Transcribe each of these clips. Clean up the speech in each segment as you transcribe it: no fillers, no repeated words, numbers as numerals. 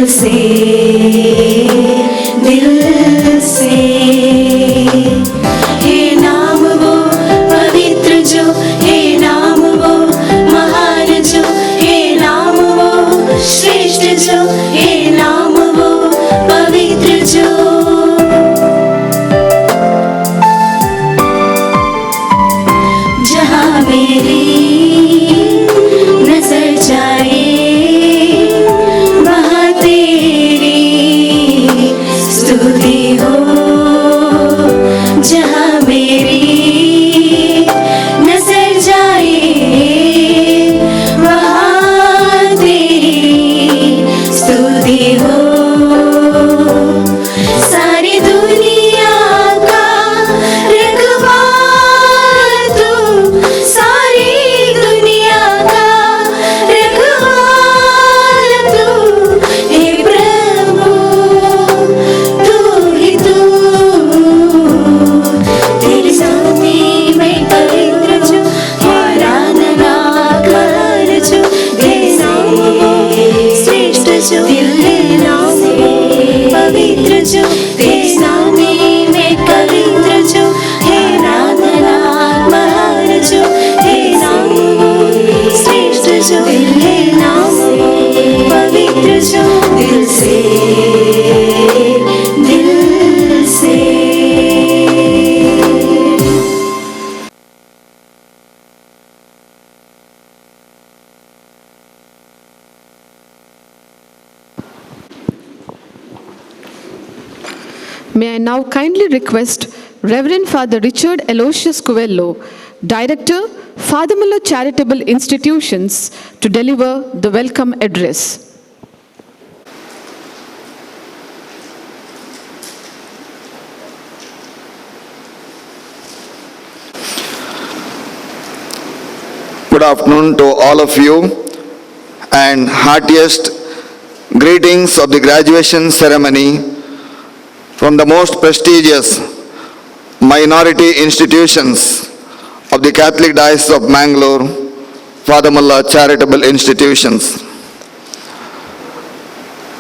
से हे नाम वो पवित्र जो, हे नाम वो महान जो, हे नाम वो श्रेष्ठ जो, हे नाम वो पवित्र जो। जहाँ मेरी नजर जाए वहाँ तेरी स्तुति हो। जहाँ मेरी नजर जाए वहाँ तेरी स्तुति हो। सारी दुनिया का रखवाला तू, सारी दुनिया का रखवाला तू, हे प्रभु तू ही तू। तेरी स्तुति में पवित्र जो, आराधना कर जो, तेरे नाम श्रेष्ठ जो, तेरे नाम पवित्र जो, तेरे नाम में पवित्र जो, हे आराधना महान जो, तेरे नाम श्रेष्ठ जो, तेरे नाम पवित्र जो। दिल से May I now kindly request Reverend Father Richard Aloysius Coelho, Director, Father Muller Charitable Institutions, to deliver the welcome address. Good afternoon to all of you, and heartiest greetings of the graduation ceremony from the most prestigious minority institutions of the Catholic Diocese of Mangalore, Father Muller Charitable Institutions.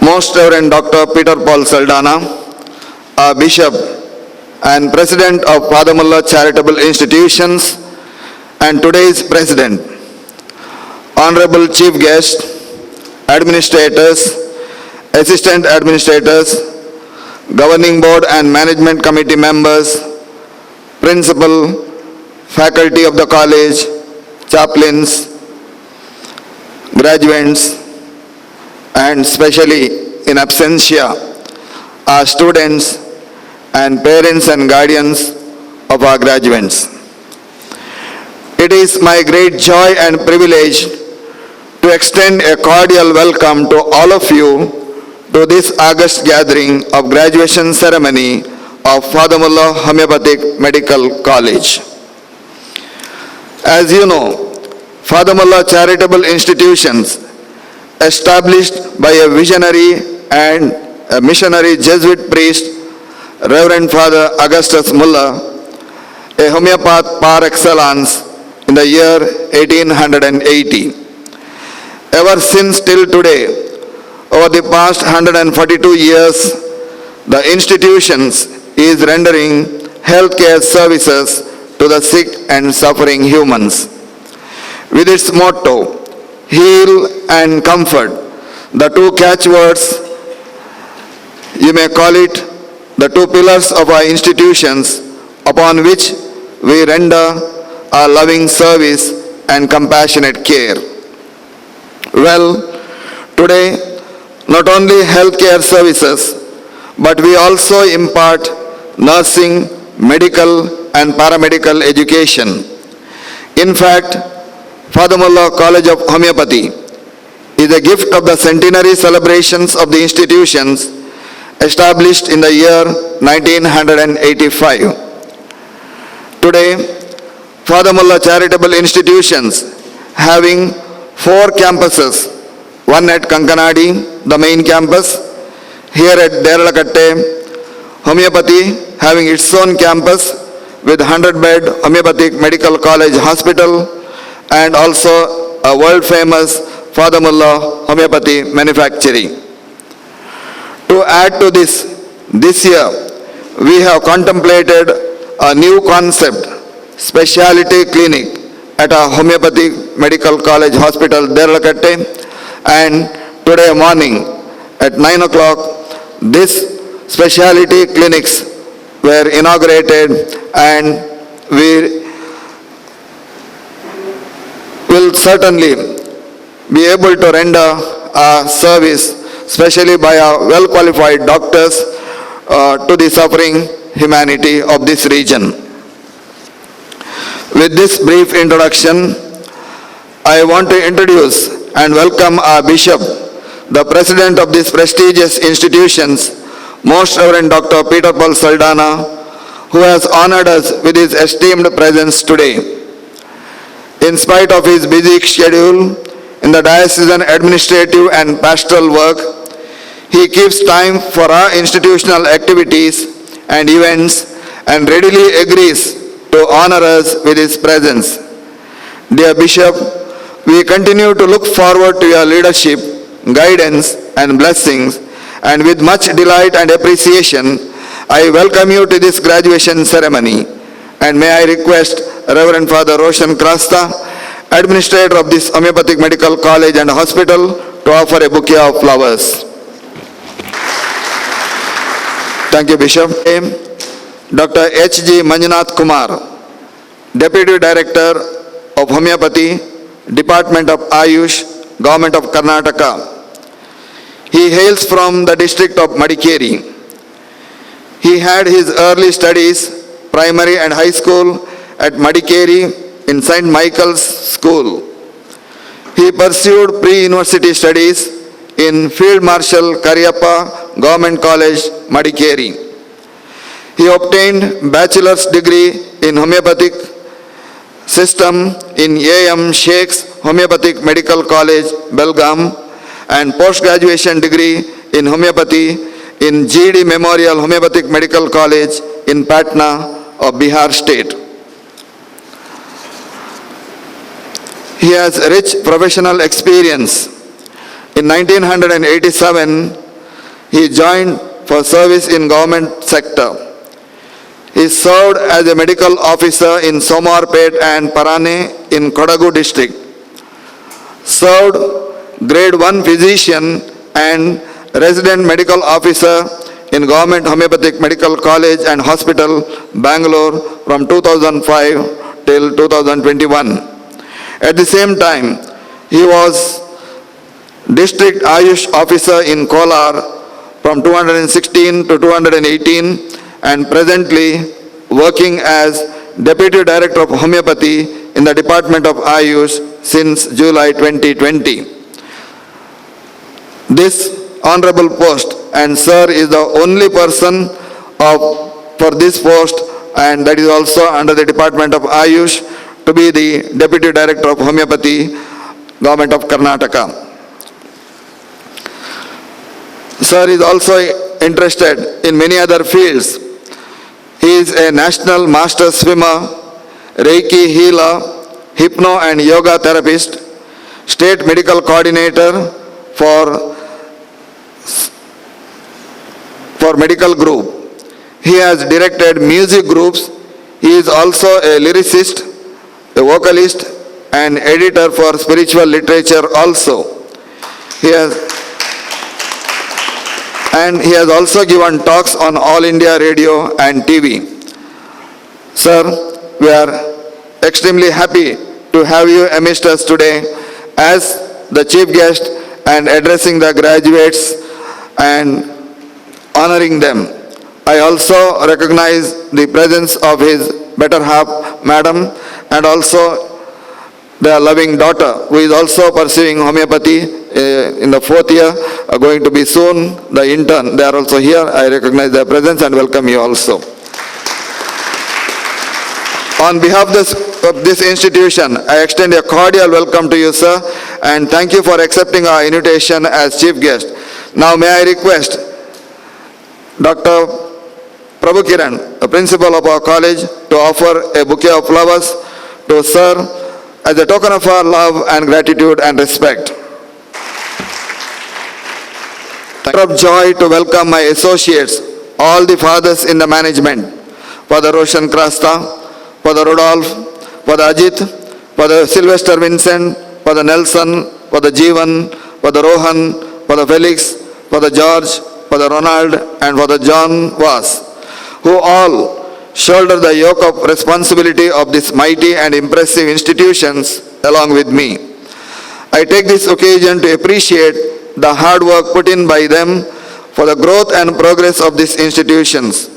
Most Reverend Dr. Peter Paul Saldana, our Bishop and President of Father Muller Charitable Institutions, and today's President, Honorable Chief Guest, Administrators, Assistant Administrators, Governing Board and Management Committee members, Principal, Faculty of the College, Chaplains, graduates, and especially in absentia, our students and parents and guardians of our graduates. It is my great joy and privilege to extend a cordial welcome to all of you to this August gathering of graduation ceremony of Father Muller Homeopathic Medical College. As you know, Father Muller Charitable Institutions, established by a visionary and a missionary Jesuit priest, Reverend Father Augustus Muller, a homeopath par excellence, in the year 1880. Ever since till today, over the past 142 years, the institutions is rendering healthcare services to the sick and suffering humans. With its motto, heal and comfort, the two catchwords, you may call it the two pillars of our institutions upon which we render our loving service and compassionate care. Well, today, not only healthcare services, but we also impart nursing, medical and paramedical education. In fact, Father Muller College of Homeopathy is a gift of the centenary celebrations of the institutions established in the year 1985. Today, Father Muller Charitable Institutions, having 4 campuses, one at Kankanadi, the main campus, here at Deralakatte, Homeopathy having its own campus with 100-bed Homeopathic Medical College Hospital, and also a world-famous Father Muller Homeopathy Manufacturing. To add to this year, we have contemplated a new concept, specialty clinic at our Homeopathic Medical College Hospital, Derlakatte, and today morning at 9 o'clock, this specialty clinics were inaugurated, and we will certainly be able to render our service, especially by our well-qualified doctors, to the suffering humanity of this region. With this brief introduction, I want to introduce and welcome our Bishop, the President of these prestigious institutions, Most Reverend Dr. Peter Paul Saldana, who has honored us with his esteemed presence today. In spite of his busy schedule in the diocesan administrative and pastoral work, he keeps time for our institutional activities and events and readily agrees to honor us with his presence. Dear Bishop, we continue to look forward to your leadership, guidance, and blessings, and with much delight and appreciation, I welcome you to this graduation ceremony. And may I request Reverend Father Roshan Krasta, Administrator of this Homeopathic Medical College and Hospital, to offer a bouquet of flowers. Thank you, Bishop. Dr. H.G. Manjunath Kumar, Deputy Director of Homeopathy, Department of Ayush, Government of Karnataka. He hails from the district of Madikeri. He had his early studies, primary and high school, at Madikeri in St. Michael's School. He pursued pre-university studies in Field Marshal Karyappa Government College, Madikeri. He obtained bachelor's degree in homeopathic system in A.M. Sheikh's Homeopathic Medical College, Belgaum, and post-graduation degree in homeopathy in G.D. Memorial Homeopathic Medical College in Patna of Bihar State. He has rich professional experience. In 1987, he joined for service in government sector. He served as a medical officer in Somarpet and Parane in Kodagu district. Served grade 1 physician and resident medical officer in Government Homeopathic Medical College and Hospital, Bangalore from 2005 till 2021. At the same time, he was District Ayush Officer in Kolar from 2016 to 2018 and presently working as Deputy Director of Homeopathy in the Department of Ayush since July 2020. This honorable post, and sir is the only person for this post, and that is also under the Department of Ayush, to be the Deputy Director of Homeopathy, Government of Karnataka. Sir is also interested in many other fields. He is a national master swimmer, Reiki healer, hypno and yoga therapist, state medical coordinator for medical group. He has directed music groups. He is also a lyricist, a vocalist, and editor for spiritual literature also. He has also given talks on All India Radio and TV. Sir, we are extremely happy to have you amidst us today as the chief guest and addressing the graduates and honoring them. I also recognize the presence of his better half, madam, and also their loving daughter, who is also pursuing homeopathy in the 4th year, going to be soon the intern. They are also here. I recognize their presence and welcome you also. On behalf of this institution, I extend a cordial welcome to you, sir, and thank you for accepting our invitation as chief guest. Now may I request Dr. Prabhu Kiran, the principal of our college, to offer a bouquet of flowers to sir as a token of our love and gratitude and respect. Of joy to welcome my associates, all the fathers in the management, Father Roshan Krasta, Father Rudolph, Father Ajit, Father Sylvester Vincent, Father Nelson, Father Jeevan, Father Rohan, Father Felix, Father George, Father Ronald, and Father John Vas, who all shoulder the yoke of responsibility of these mighty and impressive institutions along with me. I take this occasion to appreciate the hard work put in by them for the growth and progress of these institutions.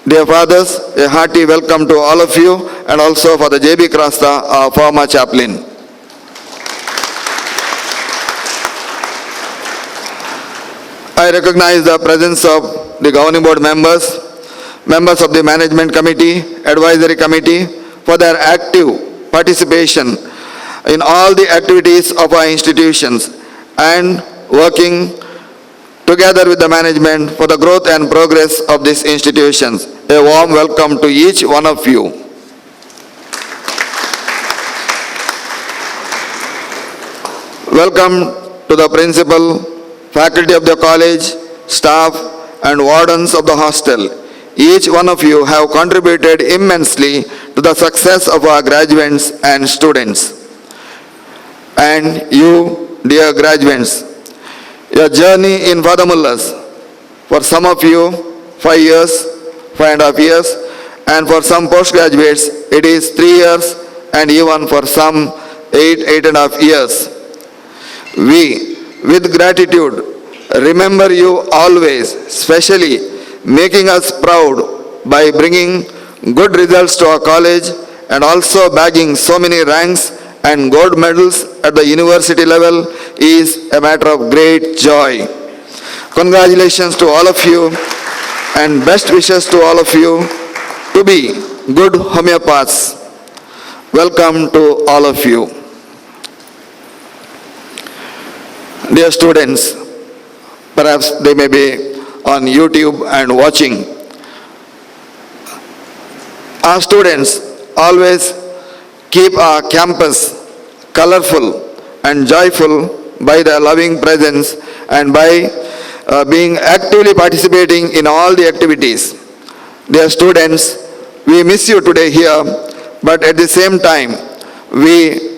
Dear fathers, a hearty welcome to all of you, and also for the J.B. Krasta, our former chaplain. I recognize the presence of the governing board members, members of the management committee, advisory committee for their active participation in all the activities of our institutions and working together with the management for the growth and progress of these institutions. A warm welcome to each one of you. Welcome to the principal, faculty of the college, staff, and wardens of the hostel. Each one of you have contributed immensely to the success of our graduates and students. And you, dear graduates, your journey in Father Mullah's, for some of you 5 years, 5.5 years, and for some postgraduates it is 3 years, and even for some 8.5 years. We, with gratitude, remember you always, especially making us proud by bringing good results to our college and also bagging so many ranks and gold medals at the university level is a matter of great joy. Congratulations to all of you and best wishes to all of you to be good homeopaths. Welcome to all of you. Dear students, perhaps they may be on YouTube and watching. Our students always keep our campus colorful and joyful by their loving presence and by being actively participating in all the activities. Dear students, we miss you today here, but at the same time, we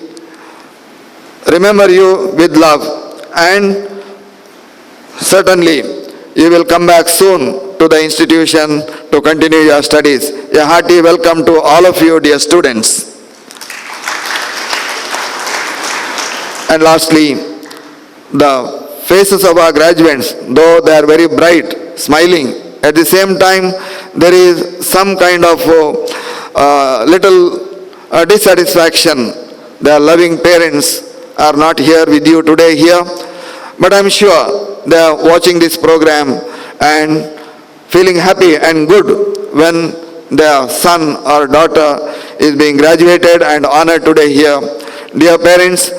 remember you with love, and certainly you will come back soon to the institution to continue your studies. A hearty welcome to all of you, dear students. And lastly, the faces of our graduates, though they are very bright, smiling, at the same time there is some kind of little dissatisfaction. Their loving parents are not here with you today here, but I'm sure they are watching this program and feeling happy and good when their son or daughter is being graduated and honored today here. Dear parents,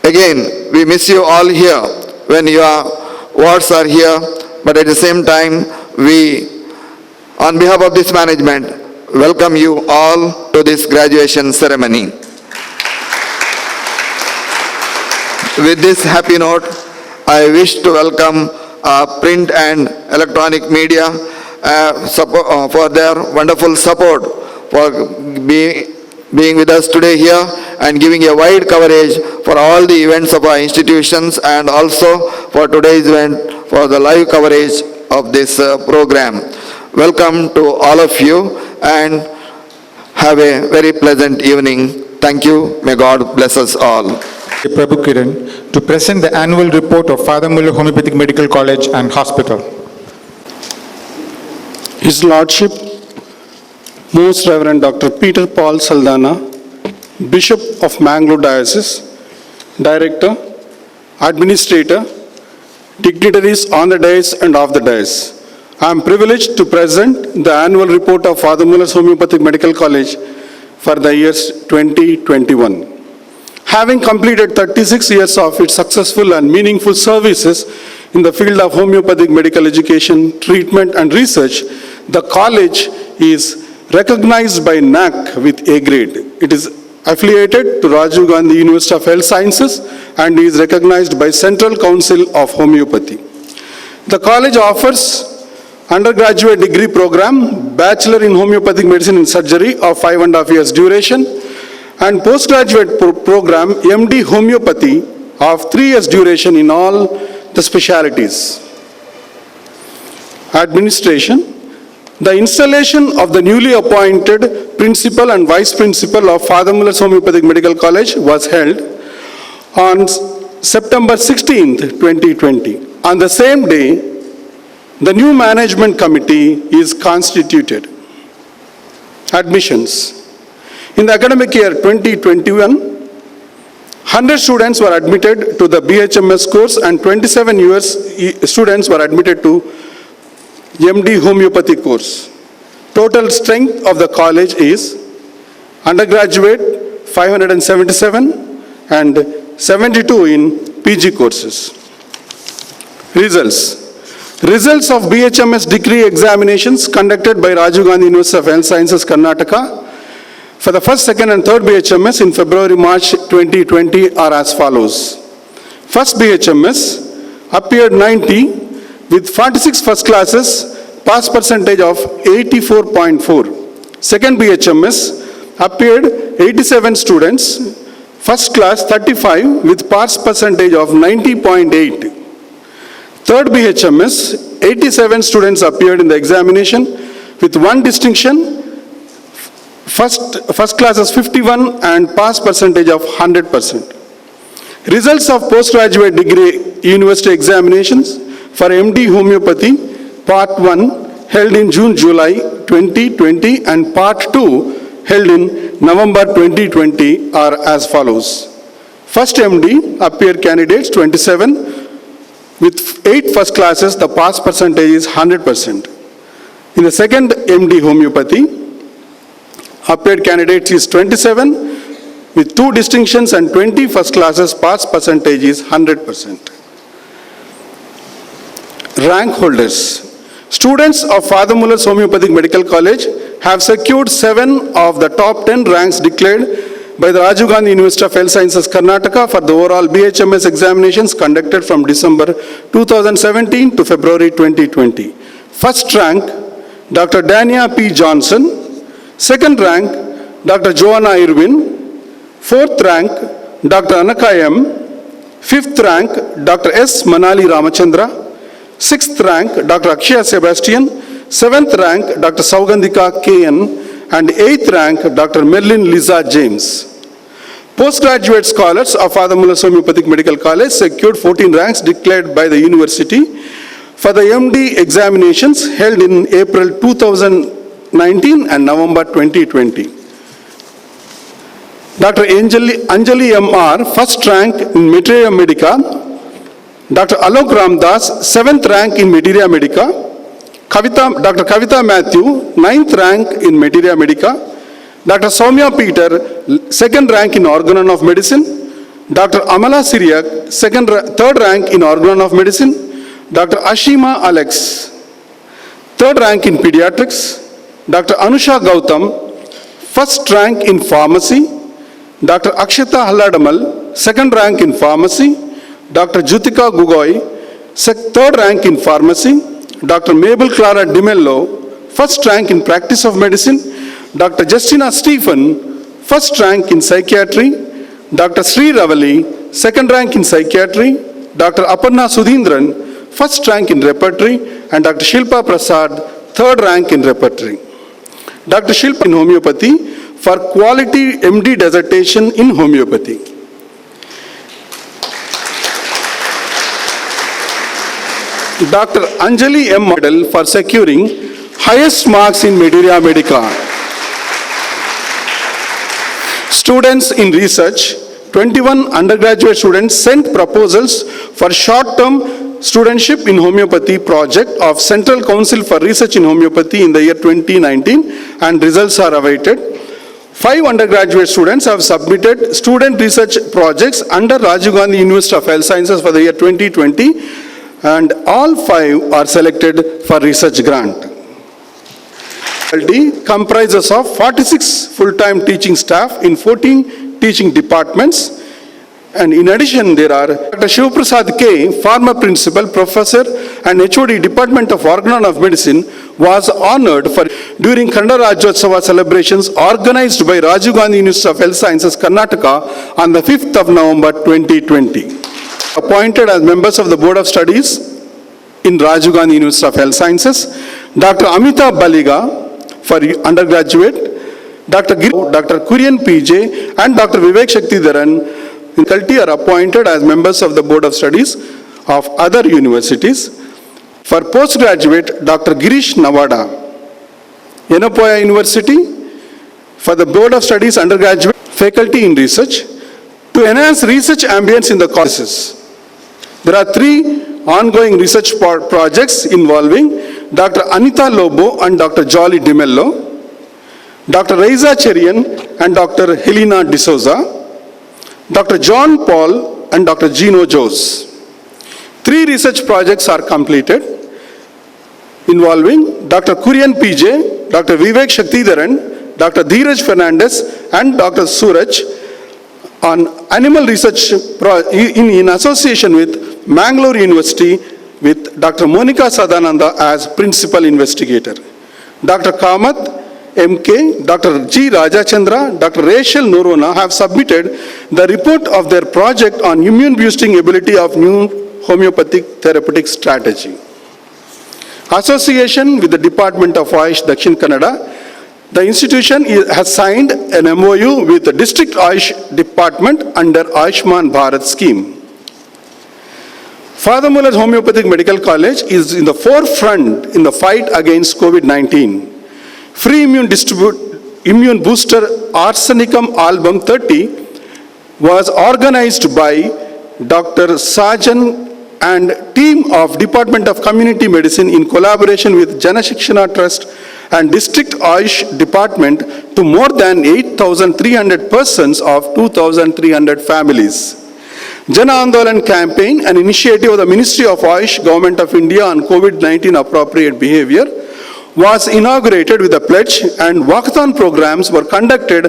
again, we miss you all here when your wards are here, but at the same time, we, on behalf of this management, welcome you all to this graduation ceremony. With this happy note, I wish to welcome print and electronic media for their wonderful support, for being with us today here and giving a wide coverage for all the events of our institutions, and also for today's event for the live coverage of this program. Welcome to all of you and have a very pleasant evening. Thank you. May God bless us all. Prabhu Kiran to present the annual report of Father Muller Homeopathic Medical College and Hospital. His Lordship, Most Reverend Dr. Peter Paul Saldana, Bishop of Mangalore Diocese, Director, Administrator, dignitaries on the dais and off the dais. I am privileged to present the annual report of Father Muller's Homeopathic Medical College for the years 2021. Having completed 36 years of its successful and meaningful services in the field of homeopathic medical education, treatment and research, the college is recognized by NAC with A grade. It is affiliated to Rajiv Gandhi University of Health Sciences and is recognized by Central Council of Homeopathy. The college offers undergraduate degree program, Bachelor in Homeopathic Medicine and Surgery of 5.5 years duration, and postgraduate program, MD Homeopathy of 3 years duration in all the specialties. Administration. The installation of the newly appointed principal and vice principal of Father Muller's Homeopathic Medical College was held on September 16th, 2020. On the same day, the new management committee is constituted. Admissions. In the academic year 2021, 100 students were admitted to the BHMS course and 27 students were admitted to MD Homeopathy course. Total strength of the college is undergraduate 577 and 72 in PG courses. Results. Results of BHMS degree examinations conducted by Rajiv Gandhi University of Health Sciences, Karnataka for the first, second and third BHMS in February-March 2020 are as follows. First BHMS appeared 90 with 46 first classes, pass percentage of 84.4. Second BHMS appeared 87 students, first class 35 with pass percentage of 90.8. Third BHMS, 87 students appeared in the examination with one distinction, first class is 51 and pass percentage of 100%. Results of postgraduate degree university examinations for MD Homeopathy, Part 1 held in June-July 2020 and Part 2 held in November 2020 are as follows. First MD appeared candidates 27 with 8 first classes, the pass percentage is 100%. In the second MD Homeopathy, appeared candidates is 27 with 2 distinctions and 20 first classes, pass percentage is 100%. Rank holders. Students of Father Muller's Homeopathic Medical College have secured 7 of the top 10 ranks declared by the Rajiv Gandhi University of Health Sciences, Karnataka for the overall BHMS examinations conducted from December 2017 to February 2020. First rank, Dr. Dania P. Johnson. Second rank, Dr. Joanna Irwin. Fourth rank, Dr. Anaka M. Fifth rank, Dr. S. Manali Ramachandra. Sixth rank, Dr. Akshaya Sebastian. Seventh rank, Dr. Saugandhika K.N. And eighth rank, Dr. Merlin Liza James. Postgraduate scholars of Father Muller's Homeopathic Medical College secured 14 ranks declared by the university for the MD examinations held in April 2019 and November 2020. Dr. Anjali M.R., first rank in Materia Medica. Dr. Alok Ramdas, 7th rank in Materia Medica. Dr. Kavita Matthew, 9th rank in Materia Medica. Dr. Soumya Peter, 2nd rank in Organon of Medicine. Dr. Amala Siriak, 3rd rank in Organon of Medicine. Dr. Ashima Alex, 3rd rank in Pediatrics. Dr. Anusha Gautam, 1st rank in Pharmacy. Dr. Akshata Halladamal, 2nd rank in Pharmacy. Dr. Jutika Gugoi, 3rd rank in Pharmacy. Dr. Mabel Clara DiMello, 1st rank in Practice of Medicine. Dr. Justina Stephen, 1st rank in Psychiatry. Dr. Sri Ravali, 2nd rank in Psychiatry. Dr. Aparna Sudhindran, 1st rank in Repertory. And Dr. Shilpa Prasad, 3rd rank in Repertory. Dr. Shilpa in Homeopathy for Quality MD Dissertation in Homeopathy. Dr. Anjali M. Medal for securing highest marks in Materia Medica. Students in research, 21 undergraduate students sent proposals for short-term studentship in homeopathy project of Central Council for Research in Homeopathy in the year 2019 and results are awaited. 5 undergraduate students have submitted student research projects under Rajiv Gandhi University of Health Sciences for the year 2020 and all 5 are selected for research grant. Faculty comprises of 46 full-time teaching staff in 14 teaching departments, and in addition there are Dr. Shiv Prasad K, former principal, Professor and HOD Department of Organon of Medicine was honored for during Kannada Rajyotsava celebrations organized by Rajiv Gandhi University of Health Sciences, Karnataka on the 5th of November 2020. Appointed as members of the Board of Studies in Rajiv Gandhi University of Health Sciences, Dr. Amita Baliga for undergraduate, Dr. Kurian PJ and Dr. Vivek Shaktidharan faculty are appointed as members of the Board of Studies of other universities. For postgraduate, Dr. Girish Navada, Yenapoya University, for the Board of Studies undergraduate faculty in research, to enhance research ambience in the courses. There are 3 ongoing research projects involving Dr. Anita Lobo and Dr. Jolly DiMello, Dr. Reza Cherian and Dr. Helena D'Souza, Dr. John Paul and Dr. Gino Jose. 3 research projects are completed involving Dr. Kurian PJ, Dr. Vivek Shaktidharan, Dr. Dheeraj Fernandez and Dr. Suraj on animal research in association with Mangalore University with Dr. Monica Sadananda as principal investigator. Dr. Kamath, MK, Dr. G. Rajachandra, Dr. Rachel Norona have submitted the report of their project on immune boosting ability of new homeopathic therapeutic strategy. Association with the Department of Ayush, Dakshin Kannada, the institution has signed an MOU with the District Ayush Department under Ayushman Bharat scheme. Father Muller's Homeopathic Medical College is in the forefront in the fight against COVID-19. Free immune booster Arsenicum Album 30 was organized by Dr. Sajan and team of Department of Community Medicine in collaboration with Jana Shikshana Trust and District Ayush Department to more than 8,300 persons of 2,300 families. Jana Andolan campaign, an initiative of the Ministry of Ayush, Government of India on COVID-19 appropriate behavior, was inaugurated with a pledge and walkathon programs were conducted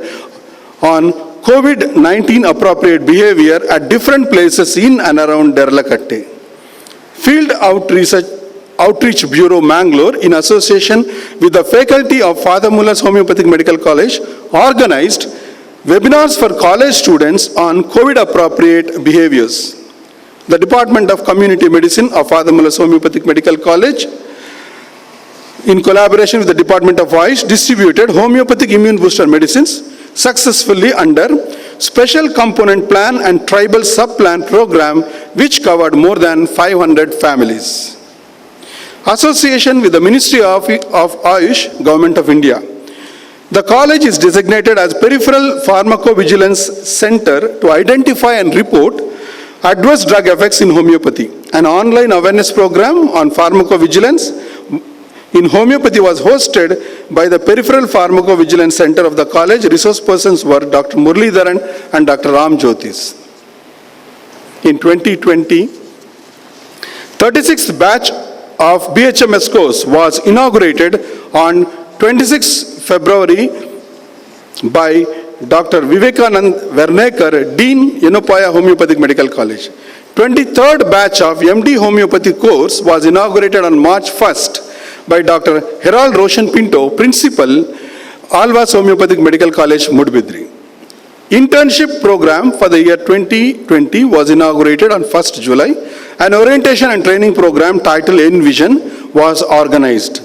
on COVID-19 appropriate behavior at different places in and around Derlakatte. Field Outreach Bureau Mangalore, in association with the faculty of Father Muller's Homeopathic Medical College, organized webinars for college students on COVID appropriate behaviors. The Department of Community Medicine of Father Muller's Homeopathic Medical College, in collaboration with the Department of Ayush, distributed homeopathic immune booster medicines successfully under Special Component Plan and Tribal Sub-Plan Program, which covered more than 500 families. Association with the Ministry of Ayush, Government of India. The college is designated as Peripheral Pharmacovigilance Center to identify and report adverse drug effects in homeopathy. An online awareness program on pharmacovigilance in homeopathy was hosted by the Peripheral Pharmacovigilance Center of the college. Resource persons were Dr. Muralidharan and Dr. Ram Jyotis. In 2020, 36th batch of BHMS course was inaugurated on 26 February by Dr. Vivekanand Vernekar, Dean, Yenapoya Homeopathic Medical College. 23rd batch of MD Homeopathy course was inaugurated on March 1st by Dr. Herald Roshan Pinto, Principal, Alvas Homeopathic Medical College, Mudbidri. Internship program for the year 2020 was inaugurated on 1st July. An orientation and training program titled Envision was organized.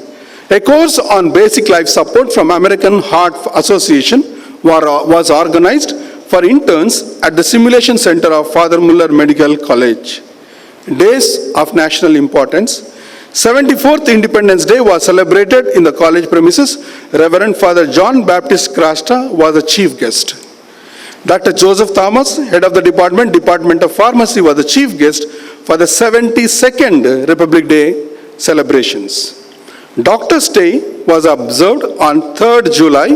A course on basic life support from American Heart Association was organized for interns at the Simulation Center of Father Muller Medical College. Days of national importance. 74th Independence Day was celebrated in the college premises. Reverend Father John Baptist Crasta was the chief guest. Dr. Joseph Thomas, head of the Department of Pharmacy, was the chief guest for the 72nd Republic Day celebrations. Doctor's Day was observed on 3rd July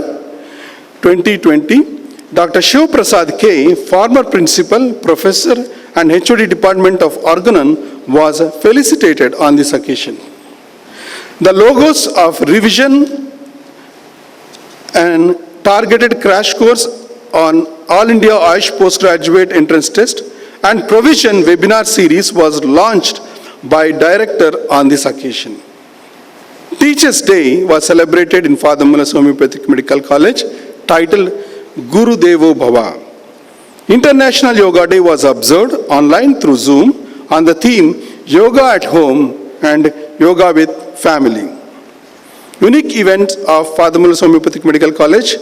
2020. Dr. Shiv Prasad K, former principal, professor and HOD Department of Organon, was felicitated on this occasion. The logos of revision and targeted crash course on All India Ayush Postgraduate Entrance Test and Provision webinar series was launched by director on this occasion. Teachers' Day was celebrated in Father Muller's Homeopathic Medical College, titled Guru Devo Bhava. International Yoga Day was observed online through Zoom on the theme Yoga at Home and Yoga with Family. Unique event of Father Muller's Homeopathic Medical College,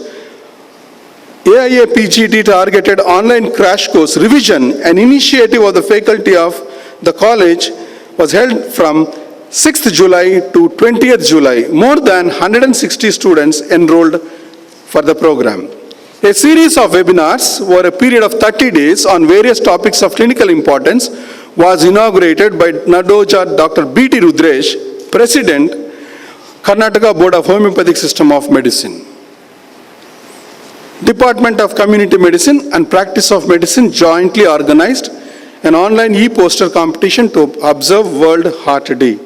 AIA PGT targeted online crash course revision, an initiative of the faculty of the college, was held from 6th July to 20th July. More than 160 students enrolled for the program. A series of webinars over a period of 30 days on various topics of clinical importance was inaugurated by Nadoja Dr. B.T. Rudresh, President, Karnataka Board of Homeopathic System of Medicine. Department of Community Medicine and Practice of Medicine jointly organized an online e-poster competition to observe World Heart Day.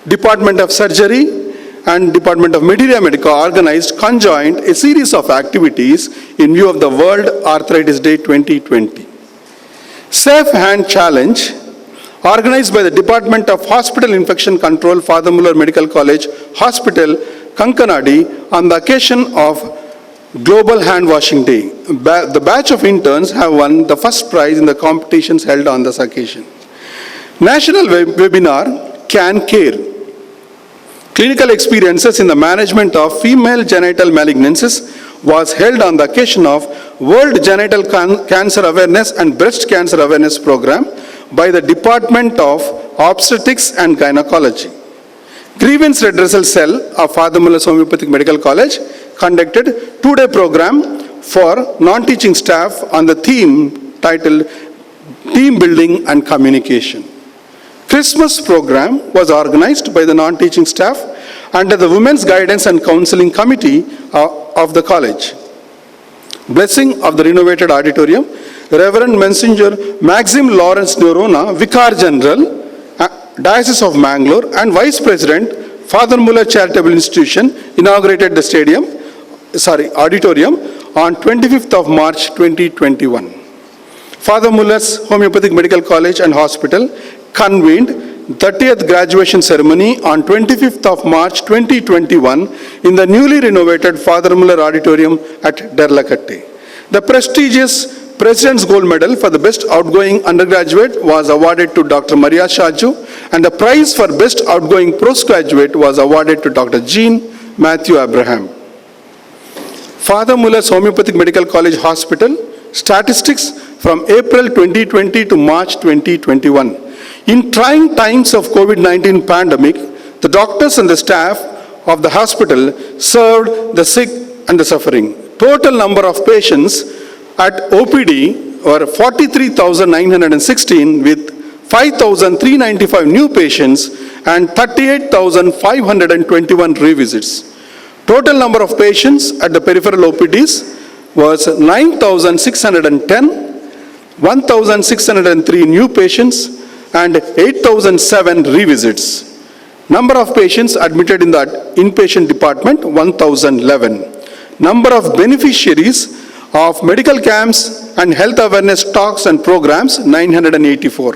Department of Surgery and Department of Materia Medica organized conjoined a series of activities in view of the World Arthritis Day 2020. Safe Hand Challenge, organized by the Department of Hospital Infection Control, Father Muller Medical College Hospital, Kankanadi, on the occasion of Global Hand Washing Day. The batch of interns have won the first prize in the competitions held on this occasion. National webinar, Can Care. Clinical experiences in the management of female genital malignancies was held on the occasion of World Genital Cancer Awareness and Breast Cancer Awareness Program by the Department of Obstetrics and Gynecology. Grievance Redressal Cell of Father Muller's Homeopathic Medical College conducted two-day program for non-teaching staff on the theme titled Team Building and Communication. Christmas program was organized by the non-teaching staff under the Women's Guidance and Counseling Committee of the college. Blessing of the renovated auditorium, Reverend Messenger Maxim Lawrence Neurona, Vicar General, Diocese of Mangalore, and Vice President, Father Muller Charitable Institution, inaugurated the auditorium on 25th of March 2021. Father Muller's Homeopathic Medical College and Hospital convened 30th graduation ceremony on 25th of March 2021 in the newly renovated Father Muller Auditorium at Derlakatte. The prestigious President's Gold Medal for the Best Outgoing Undergraduate was awarded to Dr. Maria Shaju, and the prize for Best Outgoing Postgraduate was awarded to Dr. Jean Matthew Abraham. Father Muller's Homeopathic Medical College Hospital, statistics from April 2020 to March 2021. In trying times of COVID-19 pandemic, the doctors and the staff of the hospital served the sick and the suffering. Total number of patients at OPD were 43,916 with 5,395 new patients and 38,521 revisits. Total number of patients at the peripheral OPDs was 9,610, 1,603 new patients and 8,007 revisits. Number of patients admitted in the inpatient department, 1,011. Number of beneficiaries of medical camps and health awareness talks and programs, 984.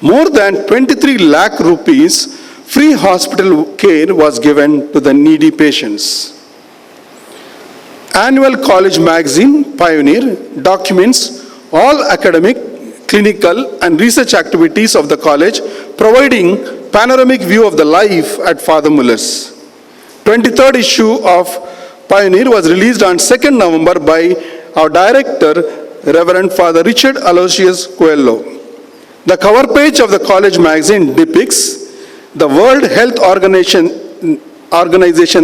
More than 23 lakh rupees free hospital care was given to the needy patients. Annual College Magazine, Pioneer, documents all academic, clinical and research activities of the college, providing panoramic view of the life at Father Muller's. 23rd issue of Pioneer was released on 2nd November by our director, Reverend Father Richard Aloysius Coelho. The cover page of the college magazine depicts the World Health Organization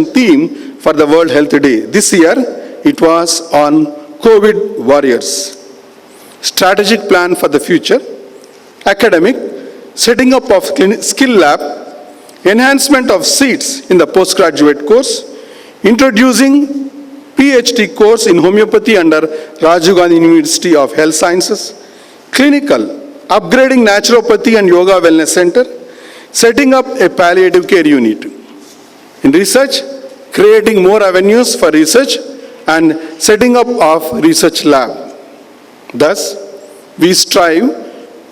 theme for the World Health Day. This year, it was on COVID warriors. Strategic plan for the future, academic, setting up of skill lab, enhancement of seats in the postgraduate course, introducing PhD course in homeopathy under Rajiv Gandhi University of Health Sciences, clinical, upgrading naturopathy and yoga wellness center, setting up a palliative care unit. In research, creating more avenues for research and setting up of research lab. Thus, we strive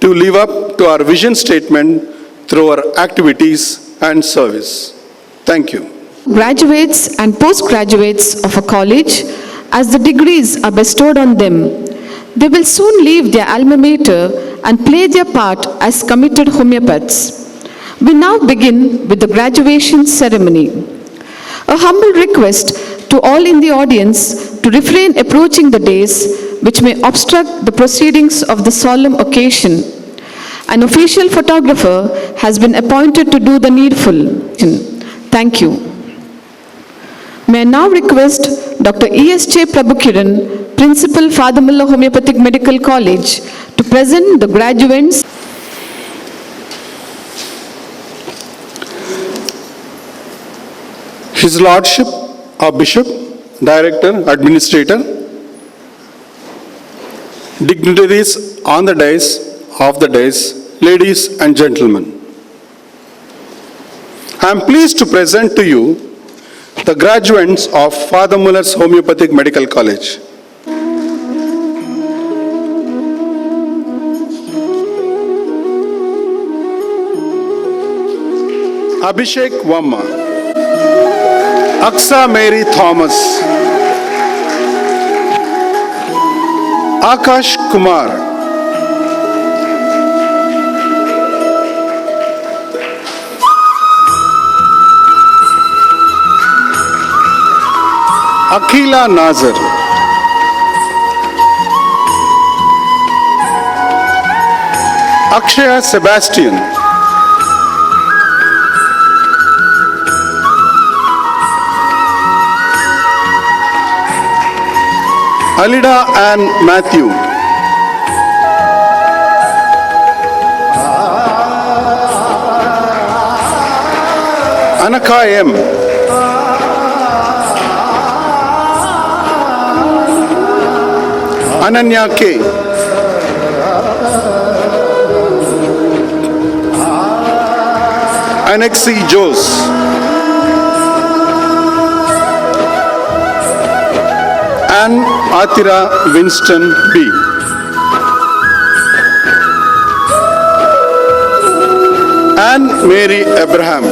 to live up to our vision statement through our activities and service. Thank you. Graduates and postgraduates of a college, as the degrees are bestowed on them, they will soon leave their alma mater and play their part as committed homeopaths. We now begin with the graduation ceremony. A humble request to all in the audience to refrain approaching the dais which may obstruct the proceedings of the solemn occasion. An official photographer has been appointed to do the needful. Thank you. May I now request Dr. E.S.J. Prabhukiran, Principal Father Mulla Homeopathic Medical College, to present the graduates. His Lordship, our Bishop, Director, Administrator, dignitaries on the dais, off the dais, ladies and gentlemen. I am pleased to present to you the graduates of Father Muller's Homeopathic Medical College. Abhishek Vamma, Aksa Mary Thomas, Akash Kumar, Akila Nazar, Akshaya Sebastian, Alida Ann Matthew, Anaka M, Ananya K, Anexi Jose, Ann Atira Winston B, Ann Mary Abraham,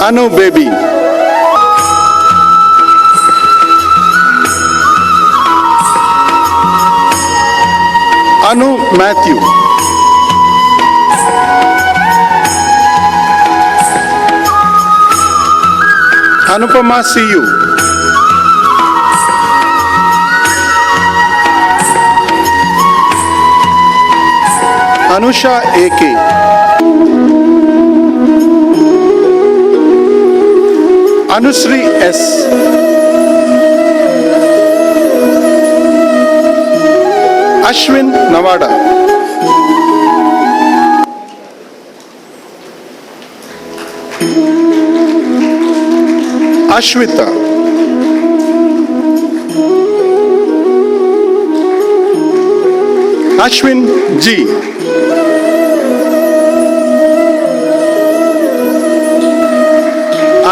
Anu Baby, Anu Matthew, Anupama C.U., Anusha A.K., Anusri S., Ashwin Nawada, Ashwita, Ashwin G.,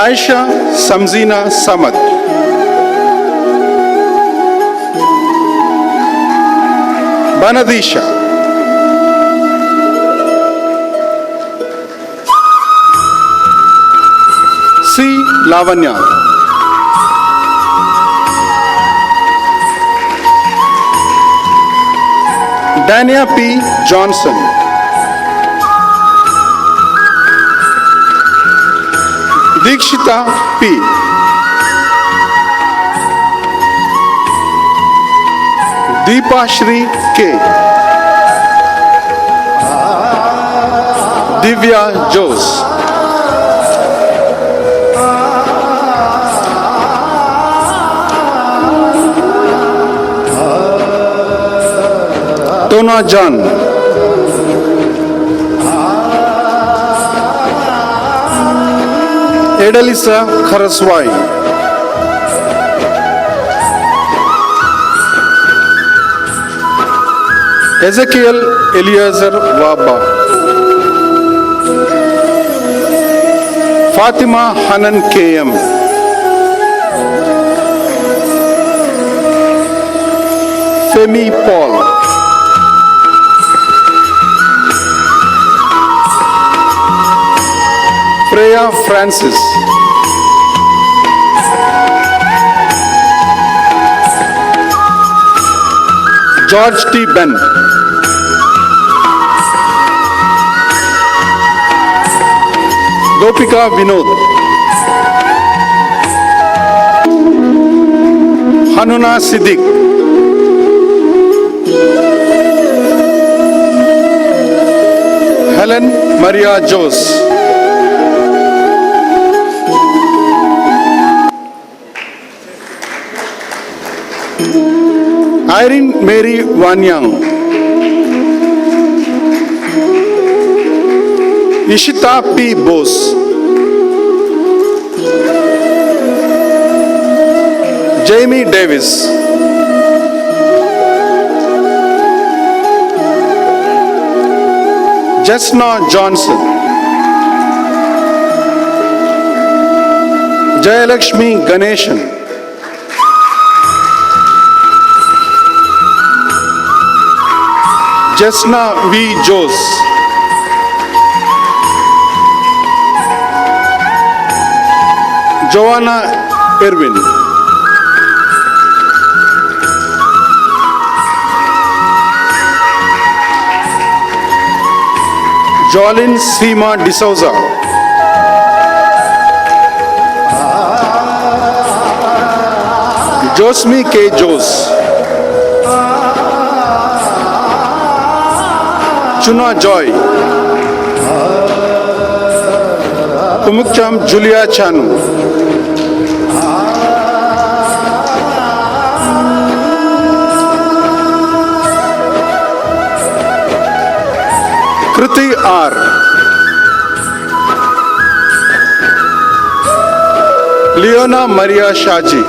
Aisha Samzina Samad, Banadisha, C. Lavanya, Dania P. Johnson, Dikshita P., Deepa Shri K., Divya Jose, Tona Jan, Edalisa Kharaswai, Ezekiel Eliezer Waba, Fatima Hanan KM, Femi Paul. Freya Francis. George T. Ben. Gopika Vinod. Hanuna Siddiq. Helen Maria Jose. Irene Mary Wanyang. Ishita P. Bose. Jamie Davis. Jesna Johnson. Jayalakshmi Ganeshan. Jesna V. Jose. Joanna Irwin. Jolin Seema D'Souza. Josmi K. Jose. Chuna Joy. Umukcham Julia Chanu. Kriti R. Leona Maria Shaji.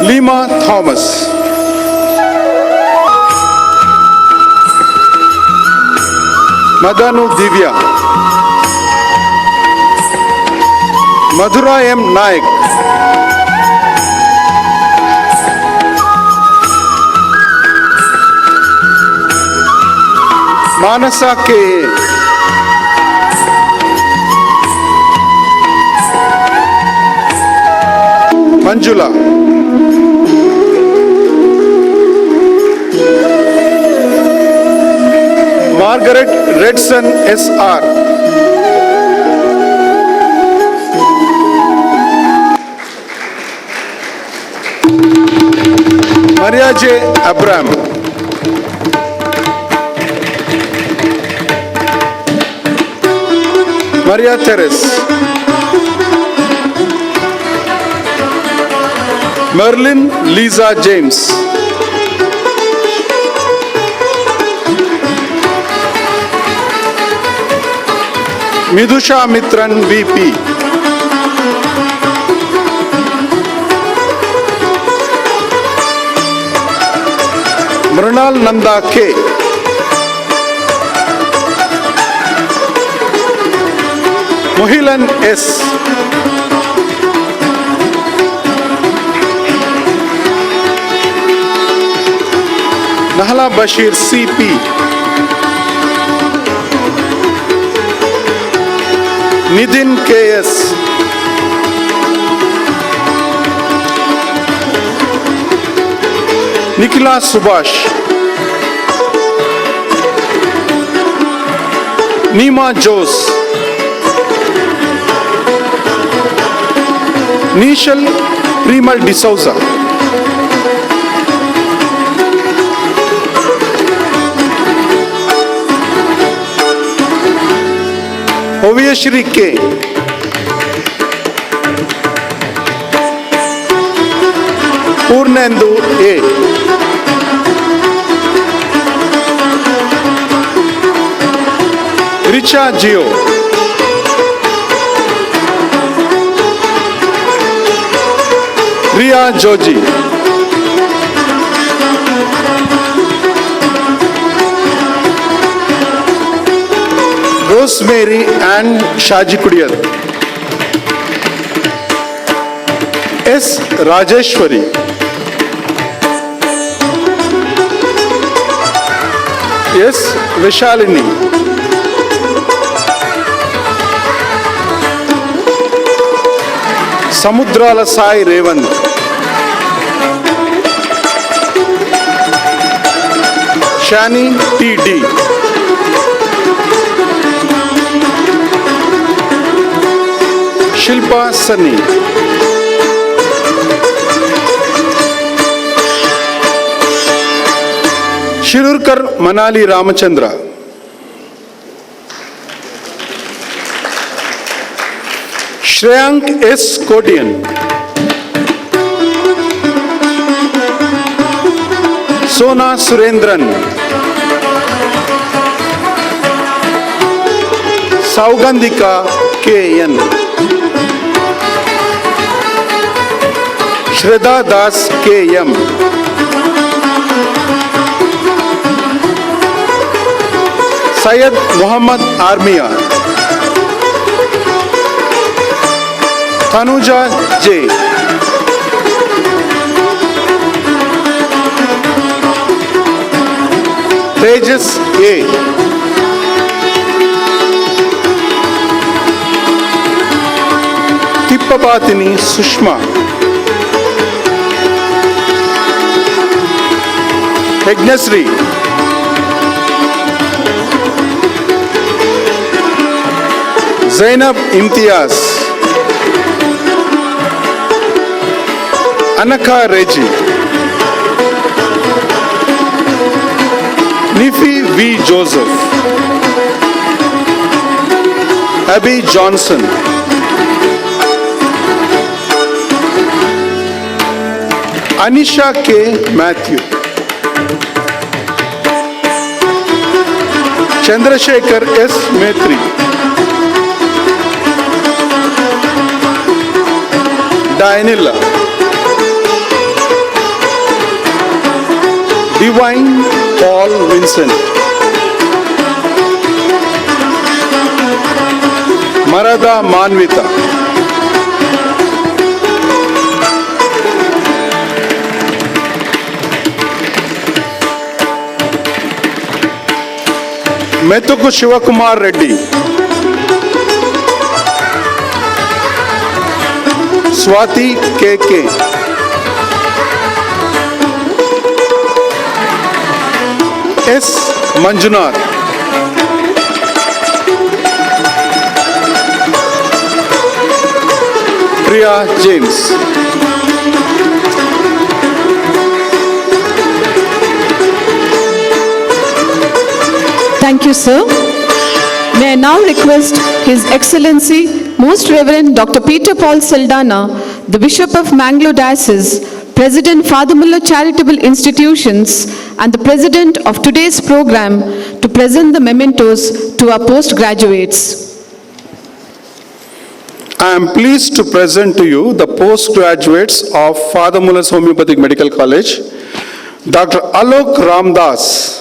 Lima Thomas. Madanu Divya. Madhura M. Naik. Manasa K. Manjula. Margaret Redson S.R. Maria J. Abram. Maria Teres. Merlin Lisa James. Midusha Mitran VP. Mrinal Nanda K. Mohilan S. Nahala Bashir CP. Nidin KS. Nikila Subhash. Nima Jose. Nishal Primal D'Souza. Ovyashri K. Purnendu A. Richa Gio. Ria Joji. Rosemary and Shaji Kudiyar. S. Rajeshwari, S. Vishalini, Samudrala Sai Revant, Shani T.D., Shilpa Sunny, Shirurkar Manali Ramachandra, Shreyank S. Kotian, Sona Surendran, Saugandhika K.N., Shraddha Das K.M., Syed Muhammad Armia, Tanuja J, Tejas A, Tippapatini Sushma, Yajnasri, Zainab Imtiaz, Anaka Reggie, Nifi V. Joseph, Abby Johnson, Anisha K. Matthew, Chandrasekhar S. Metri, Dianilla, Divine Paul Vincent, Marada Manvita, Metuku Shivakumar Reddy, Swati K.K., S. Manjunath, Priya James, Thank you, sir. May I now request His Excellency, Most Reverend Dr. Peter Paul Saldana, the Bishop of Mangalore Diocese, President Father Muller Charitable Institutions, and the President of today's program to present the mementos to our postgraduates. I am pleased to present to you the postgraduates of Father Muller's Homeopathic Medical College, Dr. Alok Ramdas,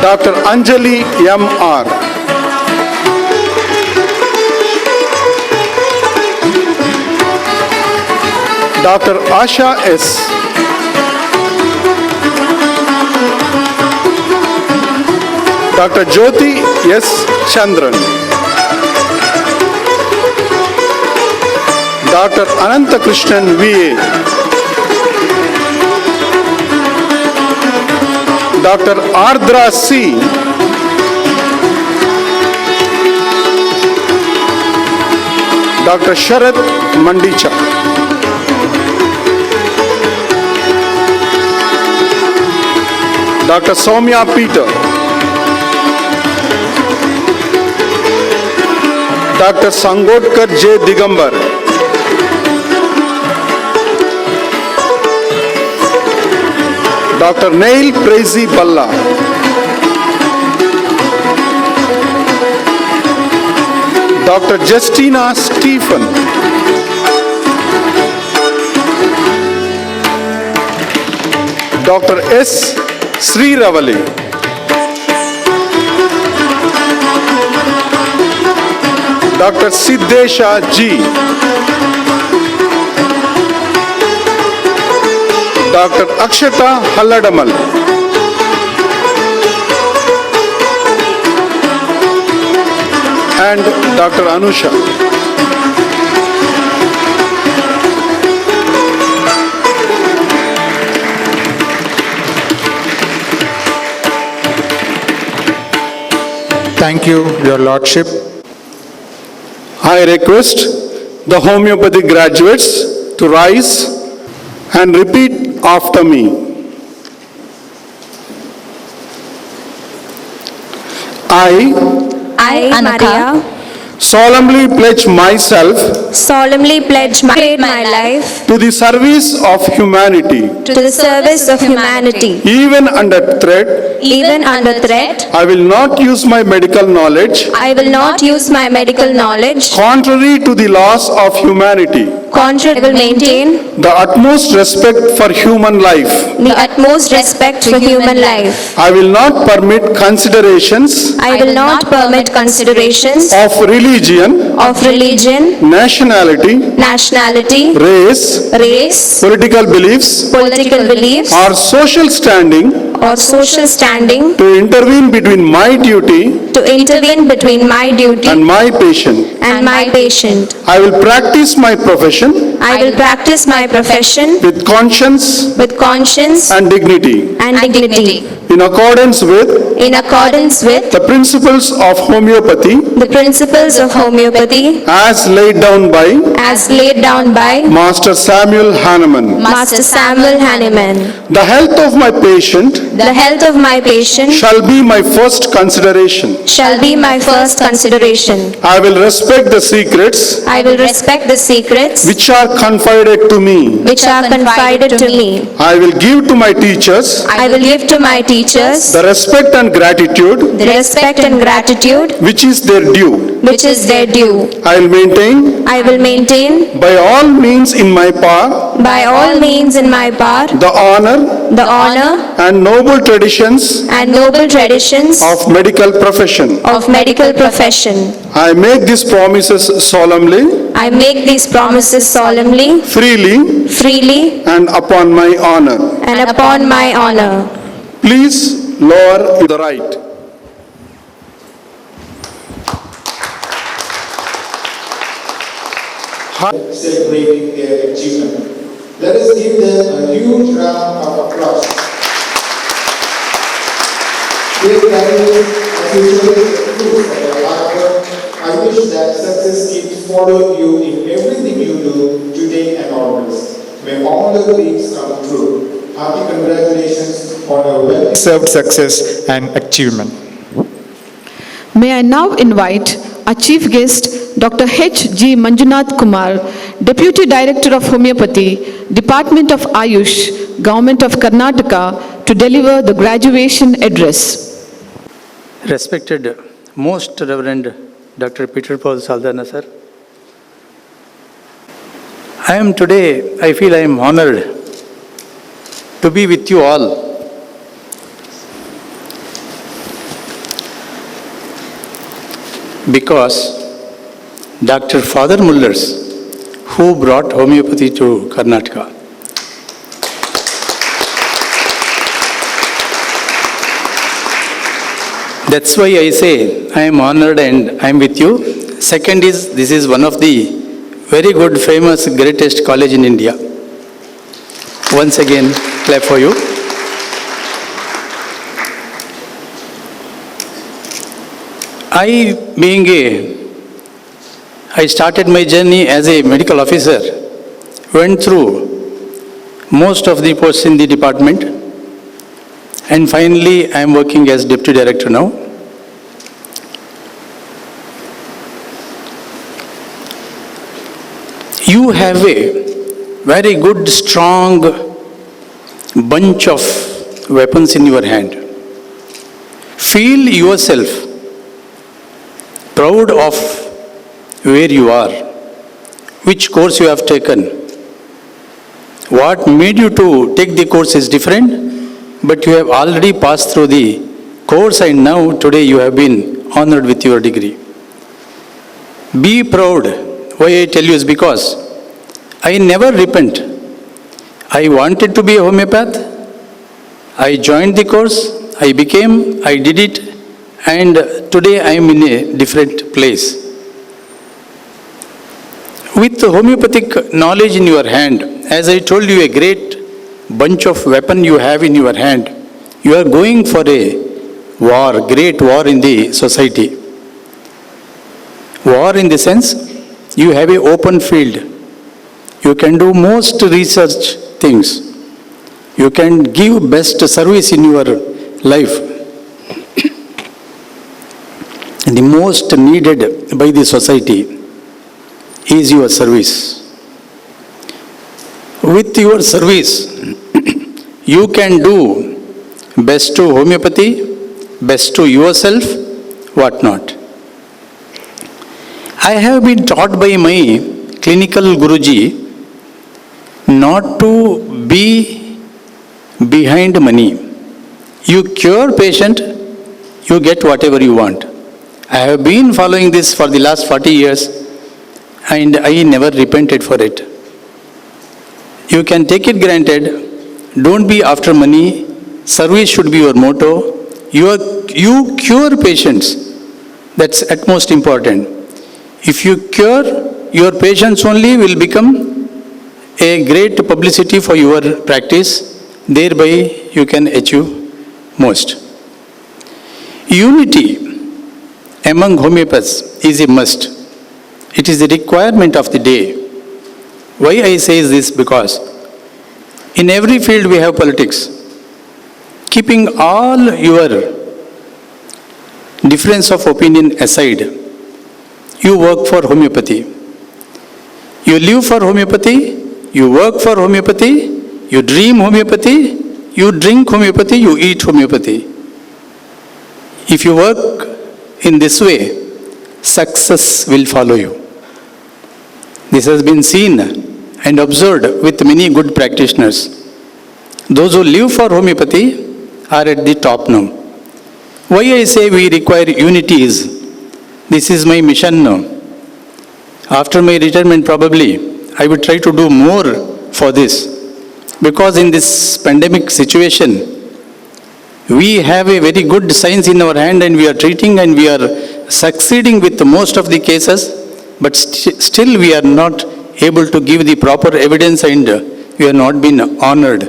Dr. Anjali M.R., Dr. Asha S., Dr. Jyoti S. Chandran, Dr. Ananta Krishnan V.A., Dr. Ardra C., Dr. Sharat Mandicha, Dr. Soumya Peter, Dr. Sangotkar J. Digambar, Dr. Neil Prezi Balla, Dr. Justina Stephen, Dr. S. Sri Ravali, Dr. Siddesha G. Dr. Akshata Halladamal. And Dr. Anusha. Thank you, Your Lordship. I request the homeopathy graduates to rise and repeat after me. I, Maria, Solemnly pledge myself solemnly pledge my life to the service of humanity. to the service of humanity. Even under threat, Even under threat, I will not use my medical knowledge I will not use my medical knowledge. contrary to the laws of humanity. Contrary, I will maintain The utmost respect for human life. the utmost respect for human life. I will not permit considerations I will not permit considerations of religion, of religion, nationality, nationality, race, race, political beliefs, political beliefs, or social standing or social standing to intervene between my duty to intervene between my duty and my patient. and my patient. I will practice my profession I will practice my profession with conscience with conscience and dignity and dignity in accordance with in accordance with the principles of homeopathy the principles of homeopathy as laid down by as laid down by Master Samuel Hahnemann. Master Samuel Hahnemann. The health of my patient The health of my patient shall be my first consideration. shall be my first consideration. I will respect the secrets I will respect the secrets which are confided to me. which are confided to me. I will give to my teachers I will give to my teachers the respect and gratitude the respect and gratitude which is their due. which is their due. I will maintain I will maintain by all means in my power by all means in my power the honor the honor and noble traditions and noble traditions of medical profession. of medical profession. I make these promises solemnly, I make these promises solemnly, freely, freely, and upon my honor. and upon my honor. Please lower the right. Celebrating their achievement. Let us give them a huge round of applause. Dear graduates, as you celebrate the fruits of your hard work, I wish that success keeps following you in everything you do today and always. May all your dreams come true. Happy congratulations on your well Served success and achievement. May I now invite our chief guest, Dr. H. G. Manjunath Kumar, Deputy Director of Homeopathy, Department of Ayush, Government of Karnataka, to deliver the graduation address. Respected Most Reverend Dr. Peter Paul Saldanha sir, I feel I am honored to be with you all. Because Dr. Father Mullers, who brought homeopathy to Karnataka, that's why I say I am honored and I am with you. Second is, this is one of the very good, famous, greatest college in India. Once again, clap for you. I started my journey as a medical officer, went through most of the posts in the department, and finally I am working as deputy director now. You have a very good, strong bunch of weapons in your hand. Feel yourself proud of where you are, which course you have taken. What made you to take the course is different, but you have already passed through the course and now today you have been honored with your degree. Be proud. Why I tell you is because I never repent. I wanted to be a homeopath. I joined the course. I did it, and today I am in a different place. With homeopathic knowledge in your hand, as I told you, a great bunch of weapon you have in your hand, you are going for a war, great war in the society. War in the sense, you have an open field. You can do most research things. You can give best service in your life. The most needed by the society is your service. With your service, you can do best to homeopathy, best to yourself, what not. I have been taught by my clinical Guruji not to be behind money. You cure patient, you get whatever you want. I have been following this for the last 40 years and I never repented for it. You can take it granted, don't be after money, service should be your motto. You cure patients, that's at most important. If you cure, your patients only will become a great publicity for your practice, thereby you can achieve most. Unity among homeopaths is a must. It is a requirement of the day. Why I say this? Because in every field we have politics. Keeping all your difference of opinion aside, you work for homeopathy. You live for homeopathy, you work for homeopathy, you dream homeopathy, you drink homeopathy, you eat homeopathy. If you work in this way, success will follow you. This has been seen and observed with many good practitioners. Those who live for homeopathy are at the top now. Why I say we require unity is, this is my mission now. After my retirement probably, I would try to do more for this. Because in this pandemic situation, we have a very good science in our hand and we are treating and we are succeeding with most of the cases, but still we are not able to give the proper evidence and we have not been honored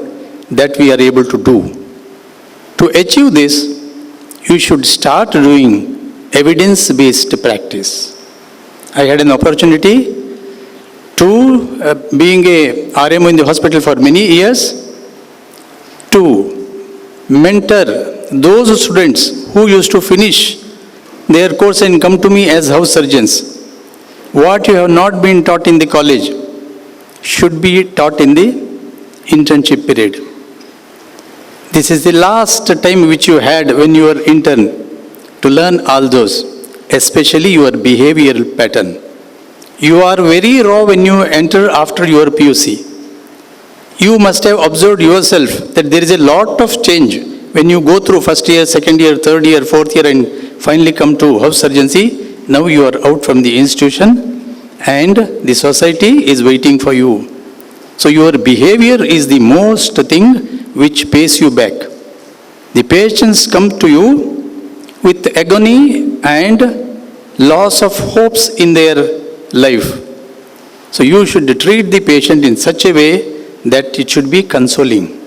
that we are able to do. To achieve this, you should start doing evidence-based practice. I had an opportunity to, being a RMO in the hospital for many years, to mentor those students who used to finish their course and come to me as house surgeons. What you have not been taught in the college should be taught in the internship period. This is the last time which you had when you were intern to learn all those, especially your behavioral pattern. You are very raw when you enter after your PUC. You must have observed yourself that there is a lot of change when you go through first year, second year, third year, fourth year and finally come to house surgery. Now you are out from the institution and the society is waiting for you. So your behavior is the most thing which pays you back. The patients come to you with agony and loss of hopes in their life. So you should treat the patient in such a way that it should be consoling.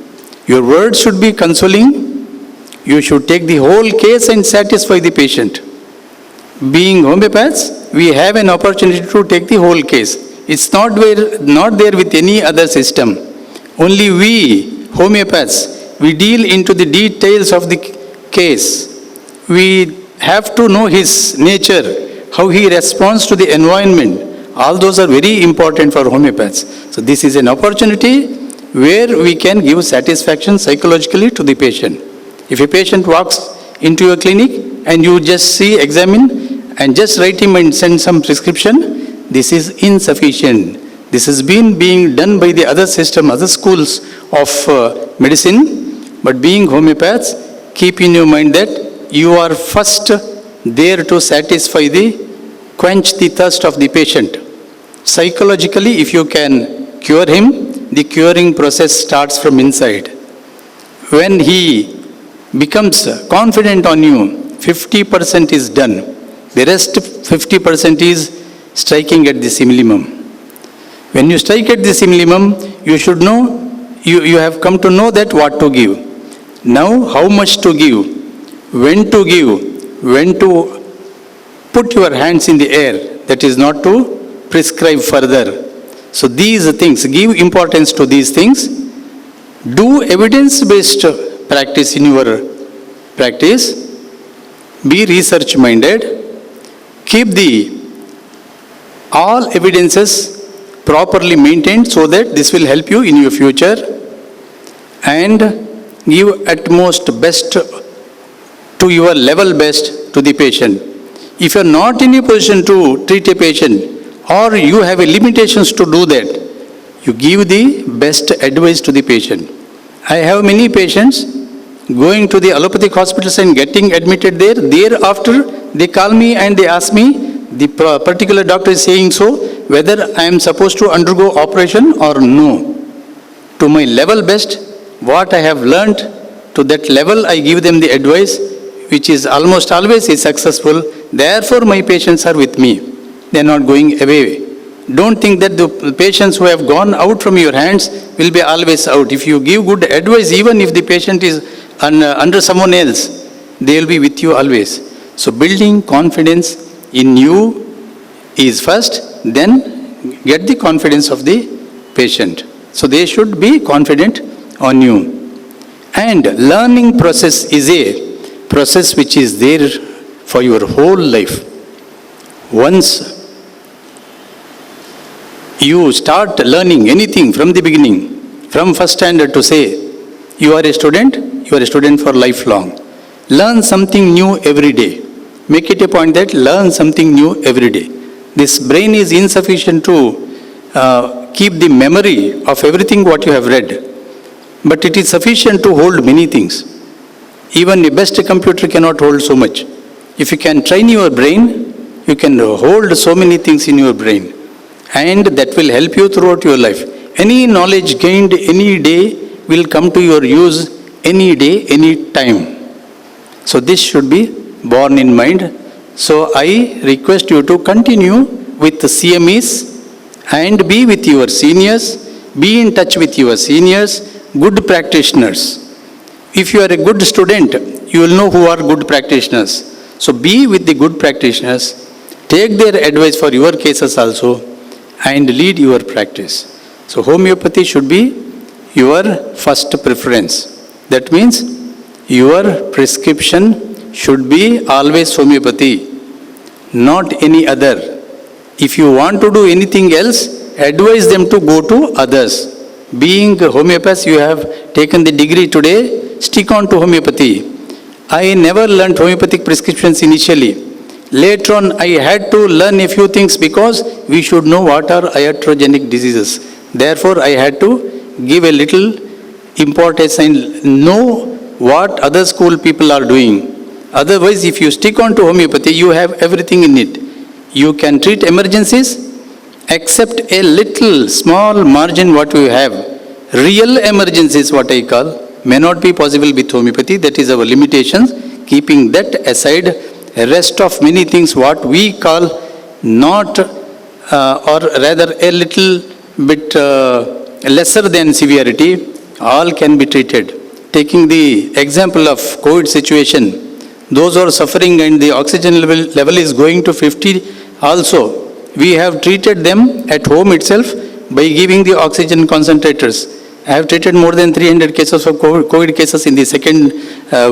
Your words should be consoling. You should take the whole case and satisfy the patient. Being homeopaths, we have an opportunity to take the whole case. It's not there with any other system. Only we, homeopaths, we deal into the details of the case. We have to know his nature, how he responds to the environment. All those are very important for homeopaths. So this is an opportunity where we can give satisfaction psychologically to the patient. If a patient walks into your clinic and you just examine and just write him and send some prescription, this is insufficient. This has been being done by the other system, other schools of medicine. But being homeopaths, keep in your mind that you are first there to satisfy the quench the thirst of the patient. Psychologically, if you can cure him, the curing process starts from inside. When he becomes confident on you, 50% is done. The rest 50% is striking at the simillimum. When you strike at the simillimum, you should know, you have come to know that what to give. Now, how much to give, when to give, when to put your hands in the air, that is not to prescribe further. So these things, give importance to these things. Do evidence-based practice in your practice. Be research-minded. Keep all evidences properly maintained so that this will help you in your future. And give at most best to your level best to the patient. If you are not in a position to treat a patient or you have a limitations to do that, you give the best advice to the patient. I have many patients going to the allopathic hospitals and getting admitted there. Thereafter, they call me and they ask me, the particular doctor is saying so, whether I am supposed to undergo operation or no. To my level best, what I have learnt, to that level I give them the advice, which is almost always is successful. Therefore, my patients are with me. They are not going away. Don't think that the patients who have gone out from your hands will be always out. If you give good advice, even if the patient is under someone else, they will be with you always. So building confidence in you is first, then get the confidence of the patient. So they should be confident on you. And learning process is a process which is there for your whole life. Once you start learning anything from the beginning, from first standard to say, you are a student for lifelong. Learn something new every day. Make it a point that learn something new every day. This brain is insufficient to keep the memory of everything what you have read. But it is sufficient to hold many things. Even the best computer cannot hold so much. If you can train your brain, you can hold so many things in your brain. And that will help you throughout your life. Any knowledge gained any day will come to your use any day, any time. So this should be borne in mind. So I request you to continue with the CMEs and be with your seniors, be in touch with your seniors, good practitioners. If you are a good student, you will know who are good practitioners. So be with the good practitioners, take their advice for your cases also, and lead your practice. So homeopathy should be your first preference. That means your prescription should be always homeopathy, not any other. If you want to do anything else, advise them to go to others. Being a homeopath, you have taken the degree today, stick on to homeopathy. I never learned homeopathic prescriptions initially. Later on, I had to learn a few things because we should know what are iatrogenic diseases. Therefore, I had to give a little importance and know what other school people are doing. Otherwise, if you stick on to homeopathy, you have everything in it. You can treat emergencies, except a little small margin what you have. Real emergencies, what I call, may not be possible with homeopathy. That is our limitations. Keeping that aside, a rest of many things what we call not or rather a little bit lesser than severity, all can be treated. Taking the example of COVID situation, those who are suffering and the oxygen level is going to 50 also, we have treated them at home itself by giving the oxygen concentrators. I have treated more than 300 cases of COVID cases in the second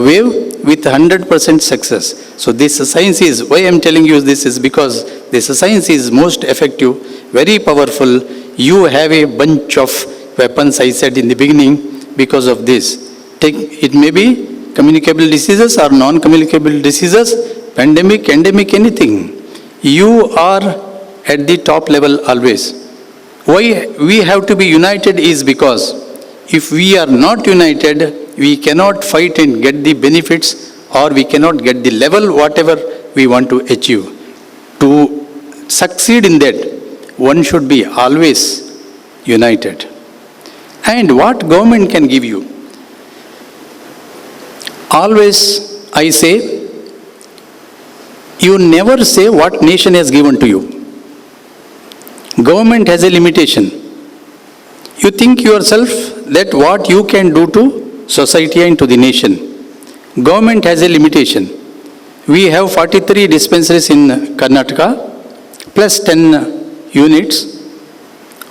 wave with 100% success. So this science is, why I am telling you this is because this science is most effective, very powerful. You have a bunch of weapons, I said in the beginning, because of this. It may be communicable diseases or non-communicable diseases, pandemic, endemic, anything. You are at the top level always. Why we have to be united is because if we are not united, we cannot fight and get the benefits, or we cannot get the level whatever we want to achieve. To succeed in that, one should be always united. And what government can give you? Always I say, you never say what nation has given to you. Government has a limitation. You think yourself that what you can do to society and to the nation. Government has a limitation. We have 43 dispensaries in Karnataka, plus 10 units,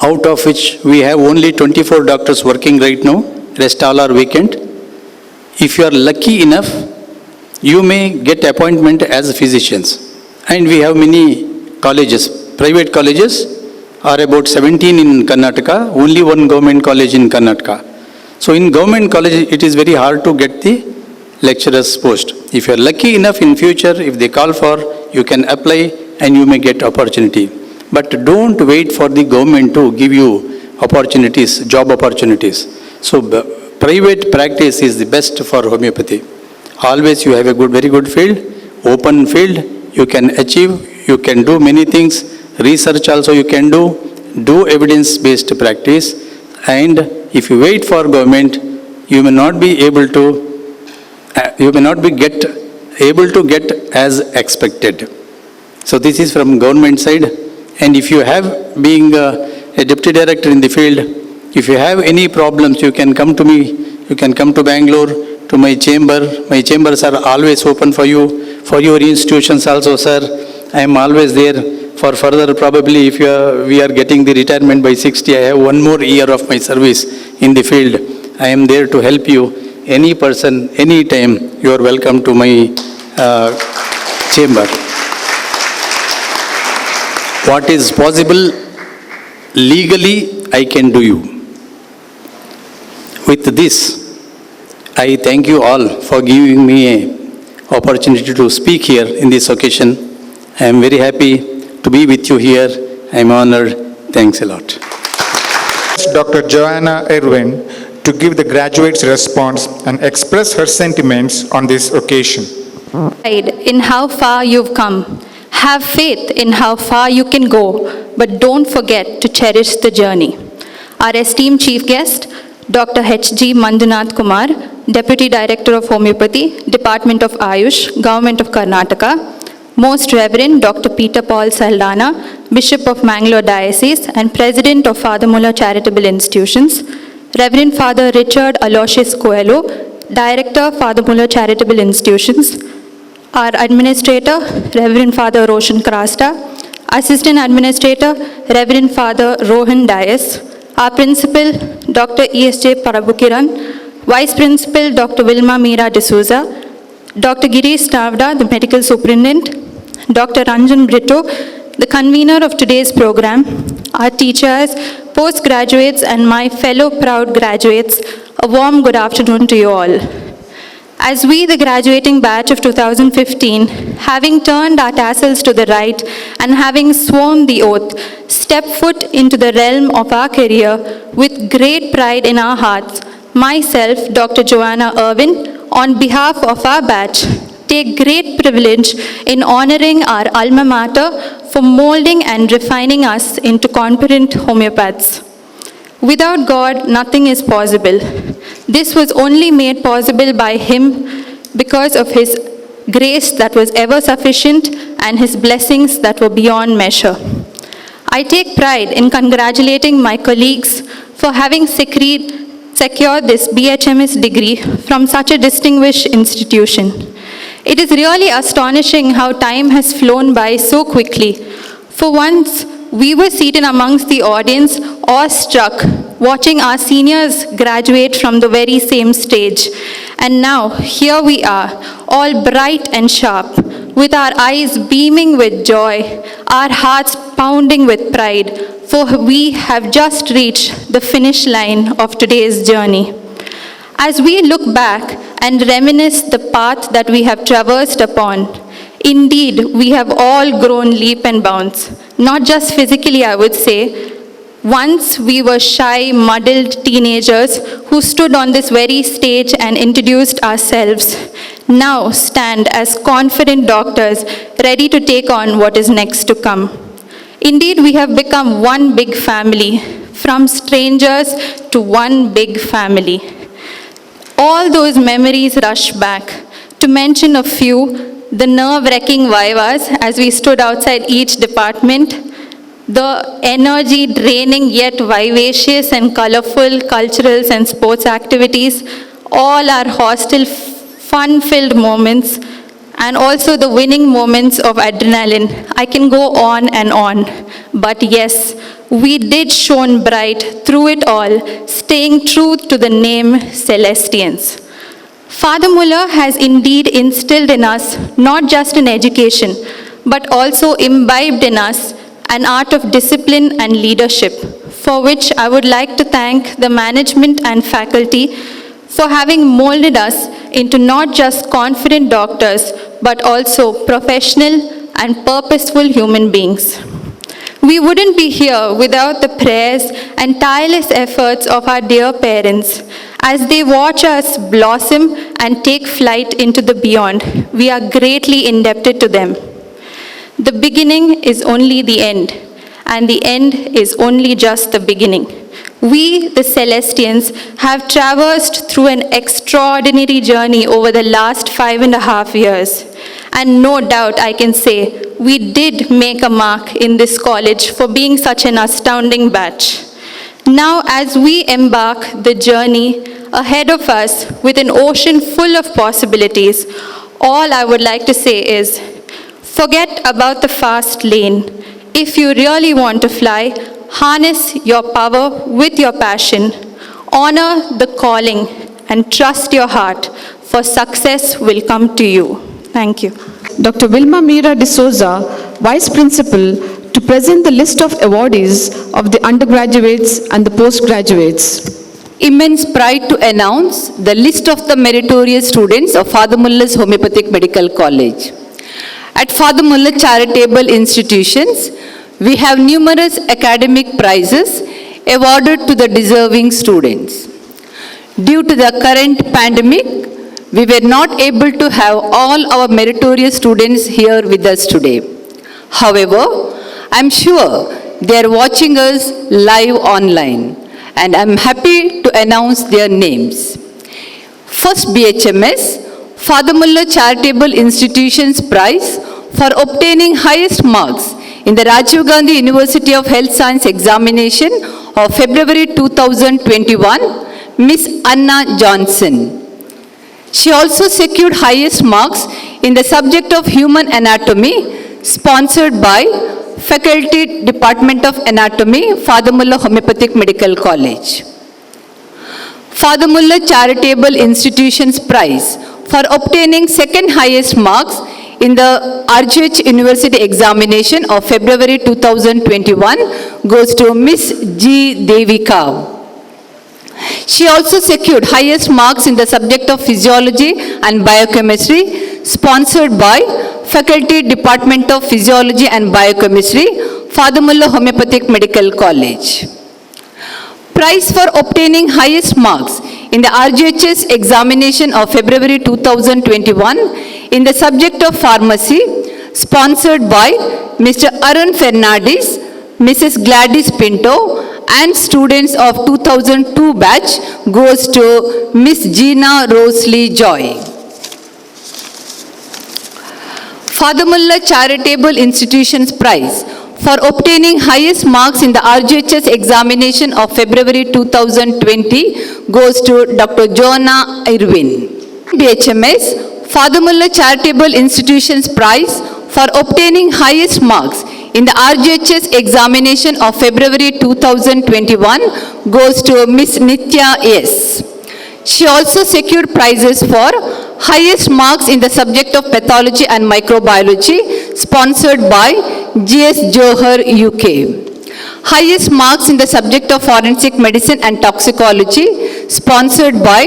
out of which we have only 24 doctors working right now, rest all are vacant. If you are lucky enough, you may get appointment as physicians. And we have many colleges, private colleges are about 17 in Karnataka, only one government college in Karnataka. So in government college, it is very hard to get the lecturer's post. If you are lucky enough in future, if they call for, you can apply and you may get opportunity. But don't wait for the government to give you opportunities, job opportunities. So private practice is the best for homeopathy. Always you have a very good field, open field, you can achieve, you can do many things. Research also you can do evidence-based practice, and if you wait for government, you may not be able to, able to get as expected. So this is from government side, and if you have being a deputy director in the field, if you have any problems, you can come to me, you can come to Bangalore, to my chamber. My chambers are always open for you, for your institutions also, sir. I am always there. For further, probably if we are getting the retirement by 60, I have one more year of my service in the field. I am there to help you. Any person, any time, you are welcome to my chamber. What is possible legally, I can do you. With this, I thank you all for giving me an opportunity to speak here in this occasion. I am very happy to be with you here. I am honored. Thanks a lot. Dr. Joanna Irwin to give the graduates' response and express her sentiments on this occasion. Pride in how far you've come. Have faith in how far you can go, but don't forget to cherish the journey. Our esteemed chief guest, Dr. H.G. Manjunath Kumar, Deputy Director of Homeopathy, Department of Ayush, Government of Karnataka. Most Reverend Dr. Peter Paul Saldana, Bishop of Mangalore Diocese and President of Father Muller Charitable Institutions. Reverend Father Richard Aloysius Coelho, Director, Father Muller Charitable Institutions. Our Administrator, Reverend Father Roshan Krasta. Assistant Administrator, Reverend Father Rohan Dias. Our Principal, Dr. E.S.J. Parabukiran. Vice Principal, Dr. Vilma Meera D'Souza. Dr. Girish Tavda, the Medical Superintendent. Dr. Ranjan Brito, the convener of today's program. Our teachers, postgraduates and my fellow proud graduates, a warm good afternoon to you all. As we, the graduating batch of 2015, having turned our tassels to the right and having sworn the oath, step foot into the realm of our career with great pride in our hearts, myself, Dr. Joanna Irwin, on behalf of our batch, take great privilege in honoring our alma mater for molding and refining us into competent homeopaths. Without God, nothing is possible. This was only made possible by Him because of His grace that was ever sufficient and His blessings that were beyond measure. I take pride in congratulating my colleagues for having secured this BHMS degree from such a distinguished institution. It is really astonishing how time has flown by so quickly. For once, we were seated amongst the audience, awestruck, watching our seniors graduate from the very same stage. And now, here we are, all bright and sharp, with our eyes beaming with joy, our hearts pounding with pride, for we have just reached the finish line of today's journey. As we look back and reminisce the path that we have traversed upon, indeed, we have all grown leap and bounds, not just physically, I would say. Once we were shy, muddled teenagers who stood on this very stage and introduced ourselves, now stand as confident doctors ready to take on what is next to come. Indeed, we have become one big family, from strangers to one big family. All those memories rush back. To mention a few, the nerve-wracking vivas as we stood outside each department, the energy-draining yet vivacious and colorful culturals and sports activities, all our hostel fun-filled moments, and also the winning moments of adrenaline. I can go on and on. But yes, we did shone bright through it all, staying true to the name Celestians. Father Muller has indeed instilled in us not just an education, but also imbibed in us an art of discipline and leadership, for which I would like to thank the management and faculty for having molded us into not just confident doctors, but also professional and purposeful human beings. We wouldn't be here without the prayers and tireless efforts of our dear parents. As they watch us blossom and take flight into the beyond, we are greatly indebted to them. The beginning is only the end, and the end is only just the beginning. We, the Celestians, have traversed through an extraordinary journey over the last 5.5 years. And no doubt I can say, we did make a mark in this college for being such an astounding batch. Now, as we embark the journey ahead of us with an ocean full of possibilities, all I would like to say is, forget about the fast lane. If you really want to fly, harness your power with your passion, honor the calling, and trust your heart, for success will come to you. Thank you. Dr. Vilma Mira D'Souza, Vice Principal, to present the list of awardees of the undergraduates and the postgraduates. Immense pride to announce the list of the meritorious students of Father Muller's Homeopathic Medical College. At Father Muller Charitable Institutions, we have numerous academic prizes awarded to the deserving students. Due to the current pandemic, we were not able to have all our meritorious students here with us today. However, I'm sure they are watching us live online, and I'm happy to announce their names. First, BHMS, Father Muller Charitable Institutions Prize for obtaining highest marks in the Rajiv Gandhi University of Health Science examination of February 2021, Miss Anna Johnson. She also secured highest marks in the subject of Human Anatomy, sponsored by Faculty Department of Anatomy, Father Muller Homeopathic Medical College. Father Muller Charitable Institutions Prize for obtaining second highest marks in the RGH University examination of February 2021 goes to Miss G. Devika. She also secured highest marks in the subject of Physiology and Biochemistry, sponsored by Faculty Department of Physiology and Biochemistry, Father Muller Homeopathic Medical College. Prize for obtaining highest marks in the RGHS examination of February 2021 in the subject of Pharmacy, sponsored by Mr. Arun Fernandez, Mrs. Gladys Pinto, and students of 2002 batch goes to Miss Gina Rosalie Joy. Father Muller Charitable Institutions Prize for obtaining highest marks in the RGHS examination of February 2020 goes to Dr. Joanna Irwin. BHMS, Father Muller Charitable Institutions Prize for obtaining highest marks in the RGHS examination of February 2021 goes to Miss Nitya S. She also secured prizes for highest marks in the subject of Pathology and Microbiology, sponsored by GS Johar UK. Highest marks in the subject of Forensic Medicine and Toxicology, sponsored by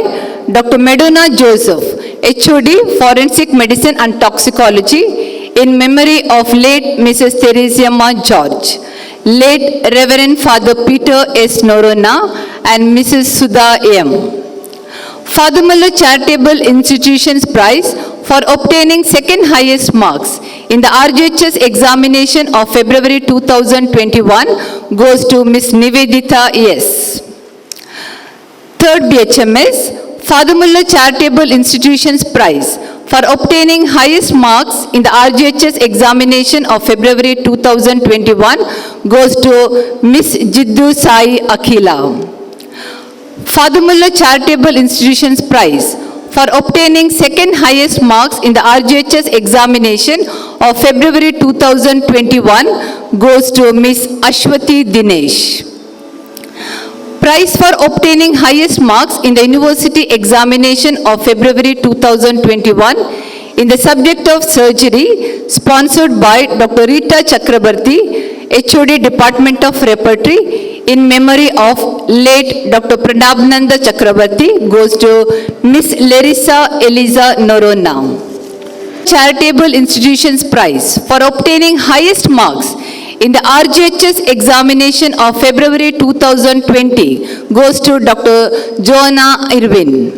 Dr. Meduna Joseph, HOD, Forensic Medicine and Toxicology, in memory of late Mrs. Theresia Ma George, late Reverend Father Peter S. Norona, and Mrs. Sudha M. Father Muller Charitable Institutions Prize for obtaining second highest marks in the RGHS examination of February 2021 goes to Ms. Nivedita S. Third BHMS, Father Muller Charitable Institutions Prize for obtaining highest marks in the RGHS examination of February 2021 goes to Ms. Jiddu Sai Akhila. Father Muller Charitable Institutions Prize for obtaining second highest marks in the RGHS examination of February 2021 goes to Ms. Ashwati Dinesh. Prize for obtaining highest marks in the university examination of February 2021 in the subject of surgery sponsored by Dr. Rita Chakrabarti, HOD Department of Repertory, in memory of late Dr. Pranabnanda Chakrabarti goes to Ms. Larissa Eliza Norona. Charitable Institutions Prize for obtaining highest marks in the RGHS examination of February 2020 goes to Dr. Joanna Irwin.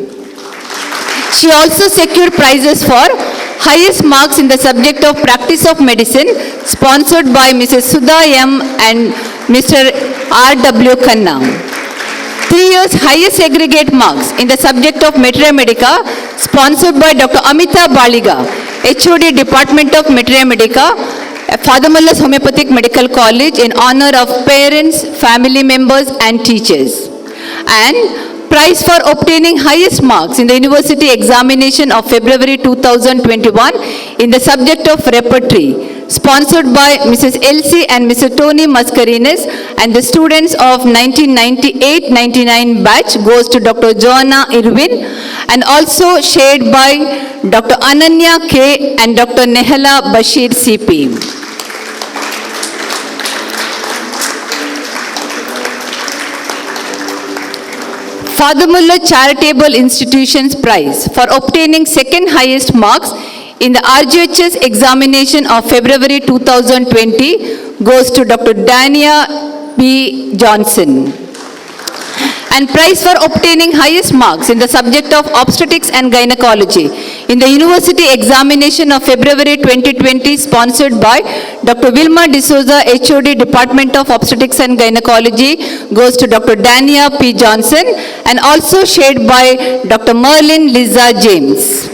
She also secured prizes for highest marks in the subject of practice of medicine sponsored by Mrs. Sudha M. and Mr. R.W. Khanna. 3 years highest aggregate marks in the subject of Materia Medica sponsored by Dr. Amita Baliga, HOD Department of Materia Medica, Father Muller's Homeopathic Medical College in honor of parents, family members and teachers. And prize for obtaining highest marks in the university examination of February 2021 in the subject of repertory sponsored by Mrs. Elsie and Mr. Tony Mascarenes and the students of 1998-99 batch goes to Dr. Joanna Irwin and also shared by Dr. Ananya K. and Dr. Nehala Bashir CP. Father Muller Charitable Institutions Prize for obtaining second highest marks in the RGHS examination of February 2020 goes to Dr. Dania P. Johnson. And prize for obtaining highest marks in the subject of obstetrics and gynecology in the university examination of February 2020 sponsored by Dr. Vilma D'Souza, HOD Department of Obstetrics and Gynecology goes to Dr. Dania P. Johnson and also shared by Dr. Merlin Liza James.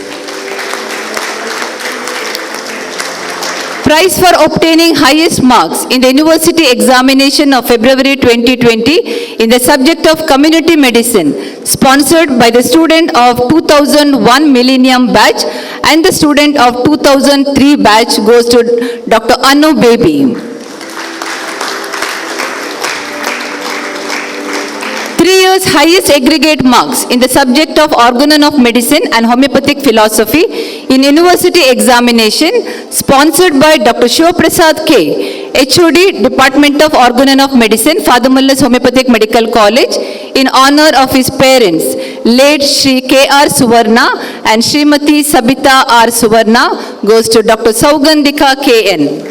Prize for obtaining highest marks in the university examination of February 2020 in the subject of community medicine sponsored by the student of 2001 Millennium batch and the student of 2003 batch goes to Dr. Anu Baby. 3 years highest aggregate marks in the subject of organon of medicine and homeopathic philosophy in university examination sponsored by Dr. Shiva Prasad K, HOD Department of Organon of Medicine, Father Muller's Homeopathic Medical College in honor of his parents, late Shri K.R. Suvarna and Srimati Sabita R. Suvarna goes to Dr. Saugandhika K.N.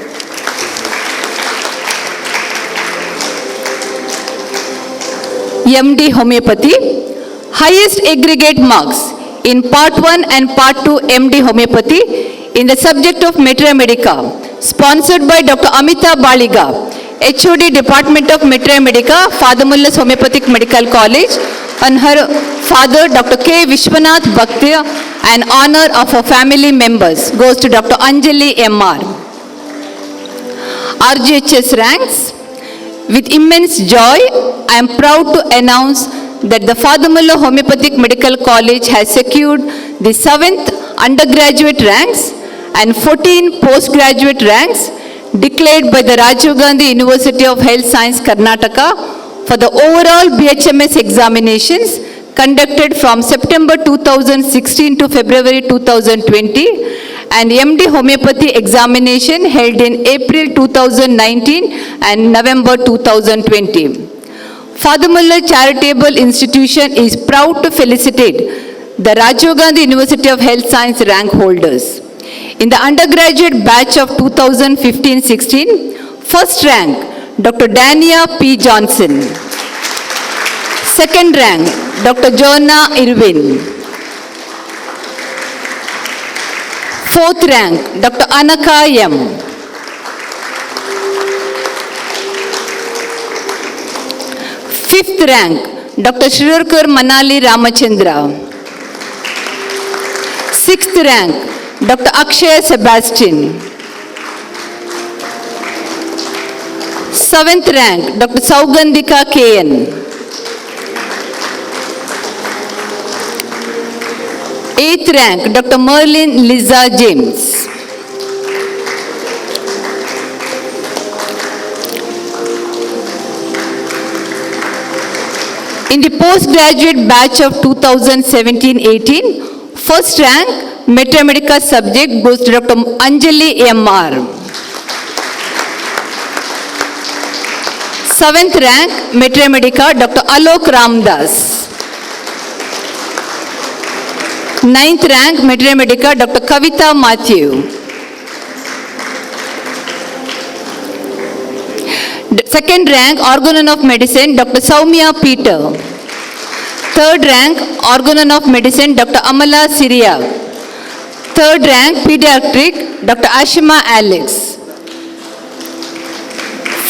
MD Homeopathy, highest aggregate marks in Part 1 and Part 2 MD Homeopathy in the subject of Materia Medica, sponsored by Dr. Amita Baliga, HOD Department of Materia Medica, Father Muller's Homeopathic Medical College, on her father Dr. K. Vishwanath Bhakti and honor of her family members goes to Dr. Anjali M.R. RGHS ranks. With immense joy, I am proud to announce that the Father Muller Homeopathic Medical College has secured the 7th undergraduate ranks and 14 postgraduate ranks declared by the Rajiv Gandhi University of Health Science, Karnataka for the overall BHMS examinations conducted from September 2016 to February 2020 and MD Homeopathy examination held in April 2019 and November 2020. Father Muller Charitable Institution is proud to felicitate the Rajiv Gandhi University of Health Science rank holders. In the undergraduate batch of 2015-16, first rank, Dr. Dania P. Johnson. Second rank, Dr. Joanna Irwin. Fourth rank, Dr. Anaka M. Fifth rank, Dr. Shrirkar Manali Ramachandra. Sixth rank, Dr. Akshay Sebastian. Seventh rank, Dr. Saugandhika KN. Eighth rank, Dr. Merlin Liza James. In the postgraduate batch of 2017-18, first rank, Mathematics subject goes to Dr. Anjali M.R. Seventh rank, Mathematics, Dr. Alok Ramdas. Ninth rank, Mathematics, Dr. Kavita Matthew. Second rank, Organon of Medicine, Dr. Soumya Peter. Third rank, Organon of Medicine, Dr. Amala Syria. Third rank, Pediatric, Dr. Ashima Alex.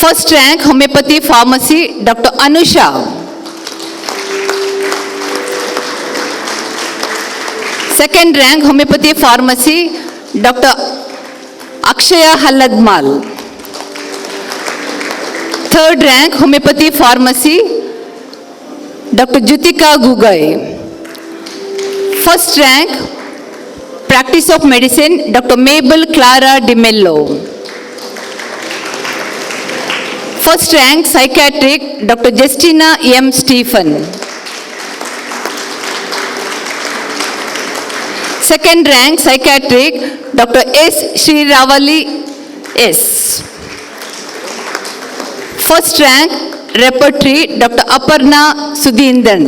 First rank, Homeopathy Pharmacy, Dr. Anusha. Second rank, Homeopathy Pharmacy, Dr. Akshaya Haladmal. Third rank, Homeopathy Pharmacy, Dr. Jutika Gugai. First rank, Practice of Medicine, Dr. Mabel Clara Di Mello. First rank, Psychiatric, Dr. Justina M. Stephen. Second rank, Psychiatric, Dr. S. Sri Ravali S. First rank, Repertory, Dr. Aparna Sudhindan.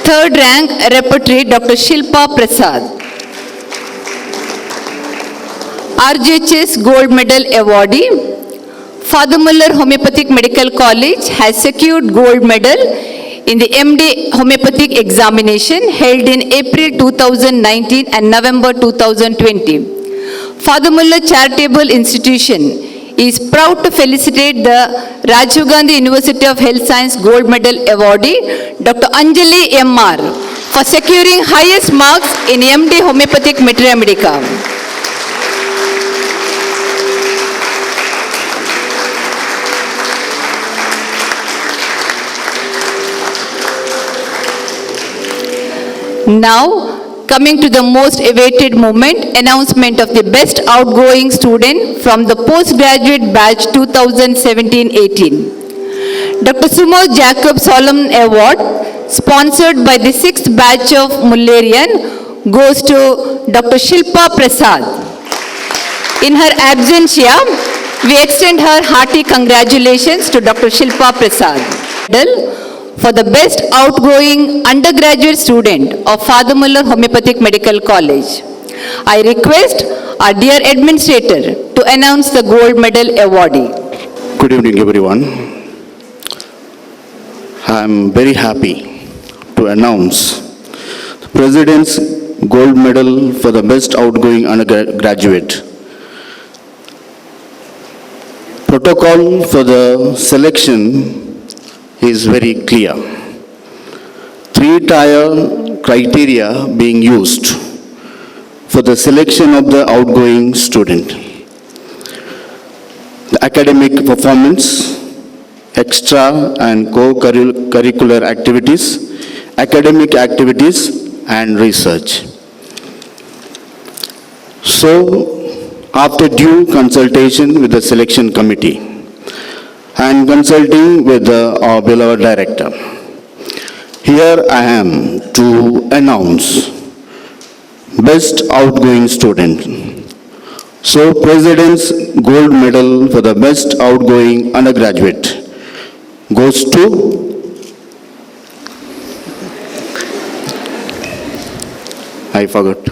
Third rank, Repertory, Dr. Shilpa Prasad. RGHS Gold Medal awardee, Father Muller Homeopathic Medical College has secured gold medal in the MD Homeopathic examination held in April 2019 and November 2020. Father Muller Charitable Institution is proud to felicitate the Rajiv Gandhi University of Health Science Gold Medal awardee, Dr. Anjali M.R. for securing highest marks in MD Homeopathic Mathematics. Now, coming to the most awaited moment, announcement of the best outgoing student from the postgraduate batch 2017-18. Dr. Sumo Jacob Solomon Award, sponsored by the 6th batch of Mullerian, goes to Dr. Shilpa Prasad. In her absentia, we extend her hearty congratulations to Dr. Shilpa Prasad for the best outgoing undergraduate student of Father Muller Homeopathic Medical College. I request our dear administrator to announce the gold medal awardee. Good evening, everyone. I am very happy to announce the President's Gold Medal for the Best Outgoing Undergraduate. Protocol for the selection is very clear. 3-tier criteria being used for the selection of the outgoing student. The academic performance, extra and co-curricular activities, academic activities and research. So, after due consultation with the selection committee and consulting with our beloved director, here I am to announce Best Outgoing Student. So, President's Gold Medal for the Best Outgoing Undergraduate goes to I forgot.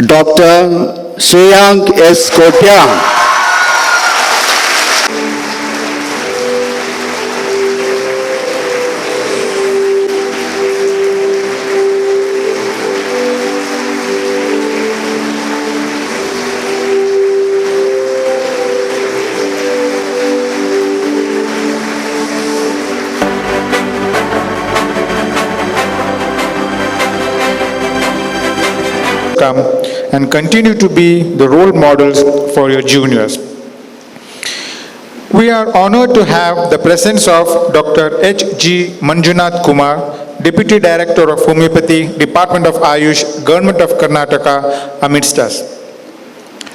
Dr. Shreyank S. Kotia. overcome and continue to be the role models for your juniors. We are honored to have the presence of Dr. H.G. Manjunath Kumar, Deputy Director of Homeopathy, Department of Ayush, Government of Karnataka, amidst us.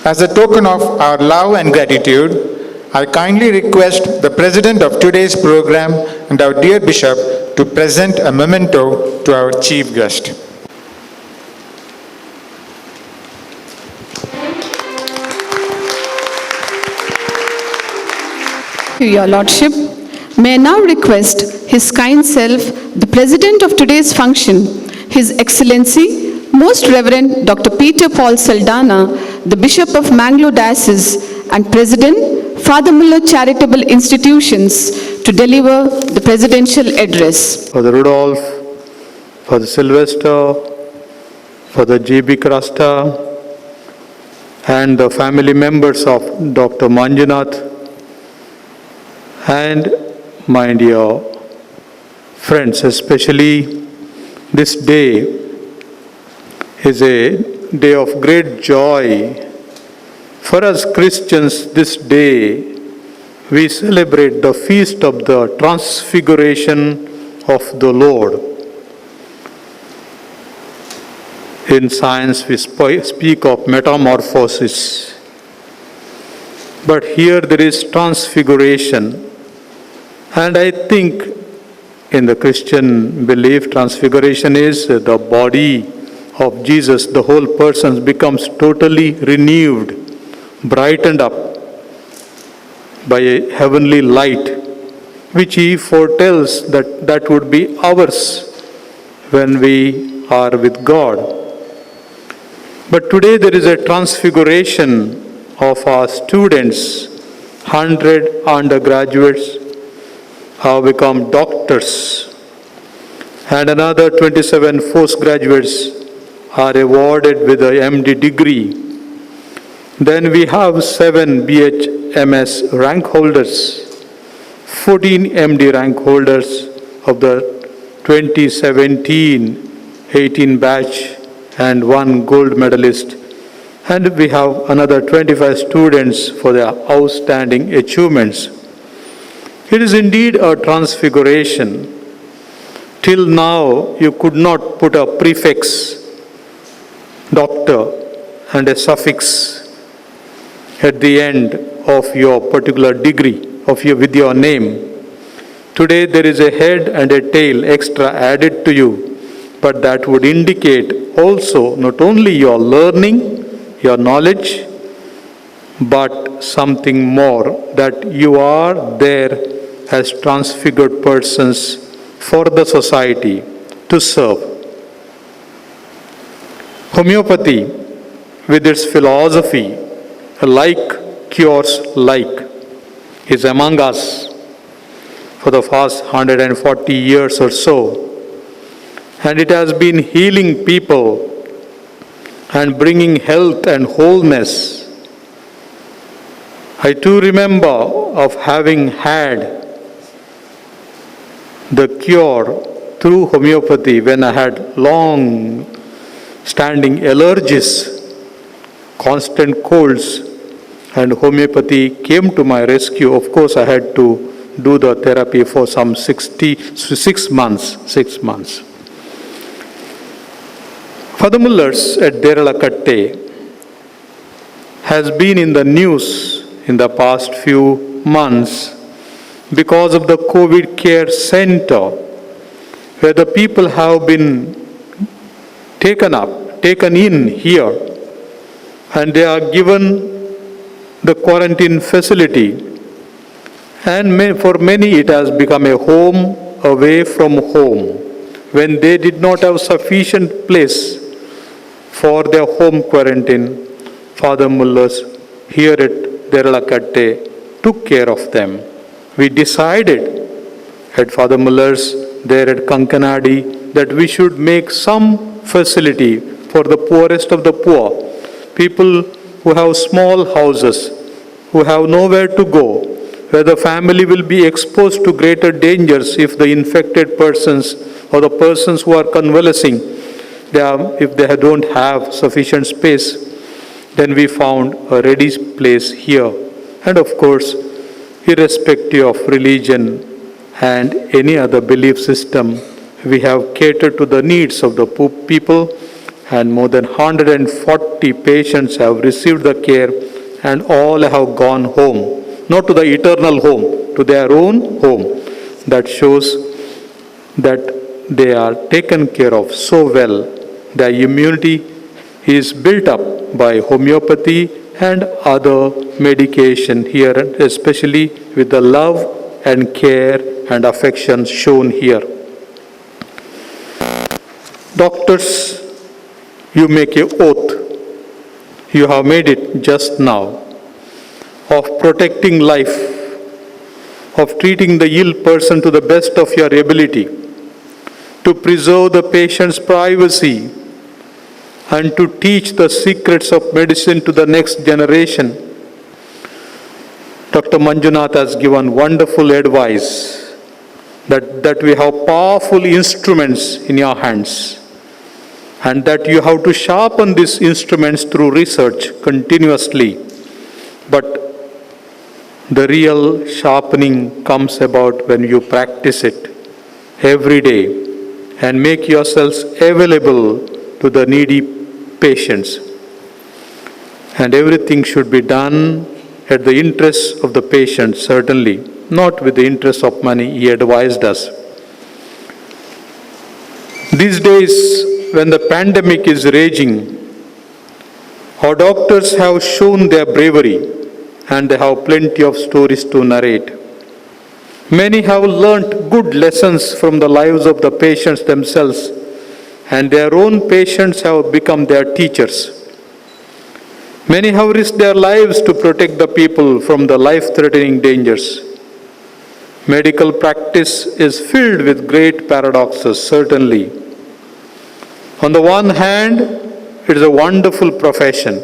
As a token of our love and gratitude, I kindly request the President of today's program and our dear Bishop to present a memento to our chief guest. Your Lordship, may I now request His kind self, the President of today's function, His Excellency, Most Reverend Dr. Peter Paul Saldanha, the Bishop of Mangalore Diocese and President, Father Muller Charitable Institutions, to deliver the presidential address. For the Rudolph, for the Sylvester, for the G.B. Krasta, and the family members of Dr. Manjunath, and my dear friends, especially this day is a day of great joy. For us Christians, this day we celebrate the feast of the Transfiguration of the Lord. In science we speak of metamorphosis, but here there is transfiguration. And I think in the Christian belief, transfiguration is the body of Jesus, the whole person becomes totally renewed, brightened up by a heavenly light, which he foretells that would be ours when we are with God. But today there is a transfiguration of our students. 100 undergraduates have become doctors, and another 27 postgraduates are awarded with a MD degree. Then we have 7 BHMS rank holders, 14 MD rank holders of the 2017-18 batch, and 1 gold medalist. And we have another 25 students for their outstanding achievements. It is indeed a transfiguration. Till now, you could not put a prefix, doctor, and a suffix at the end of your particular degree, with your name. Today, there is a head and a tail extra added to you, but that would indicate also not only your learning, your knowledge, but something more, that you are there as transfigured persons for the society to serve. Homeopathy, with its philosophy, like cures like, is among us for the past 140 years or so. And it has been healing people and bringing health and wholeness. I too remember of having had the cure through homeopathy when I had long-standing allergies, constant colds, and homeopathy came to my rescue. Of course, I had to do the therapy for some 6 months. Father Muller's at Deralakatte has been in the news in the past few months because of the COVID care center, where the people have been taken in here, and they are given the quarantine facility. And for many it has become a home away from home, when they did not have sufficient place for their home quarantine. Father Muller's here at Deralakatte took care of them. We decided at Father Muller's there at Kankanadi that we should make some facility for the poorest of the poor, people who have small houses, who have nowhere to go, where the family will be exposed to greater dangers if the infected persons or the persons who are convalescing if they don't have sufficient space, then we found a ready place here. And of course, irrespective of religion and any other belief system, we have catered to the needs of the people, and more than 140 patients have received the care and all have gone home, not to the eternal home, to their own home. That shows that they are taken care of so well. Their immunity is built up by homeopathy and other medication here, and especially with the love and care and affection shown here. Doctors, you make an oath. You have made it just now of protecting life, of treating the ill person to the best of your ability, to preserve the patient's privacy, and to teach the secrets of medicine to the next generation. Dr. Manjunath has given wonderful advice that we have powerful instruments in your hands, and that you have to sharpen these instruments through research continuously. But the real sharpening comes about when you practice it every day and make yourselves available to the needy patients. And everything should be done at the interest of the patient, certainly, not with the interest of money, he advised us. These days, when the pandemic is raging, our doctors have shown their bravery, and they have plenty of stories to narrate. Many have learnt good lessons from the lives of the patients themselves, and their own patients have become their teachers. Many have risked their lives to protect the people from the life-threatening dangers. Medical practice is filled with great paradoxes, certainly. On the one hand, it is a wonderful profession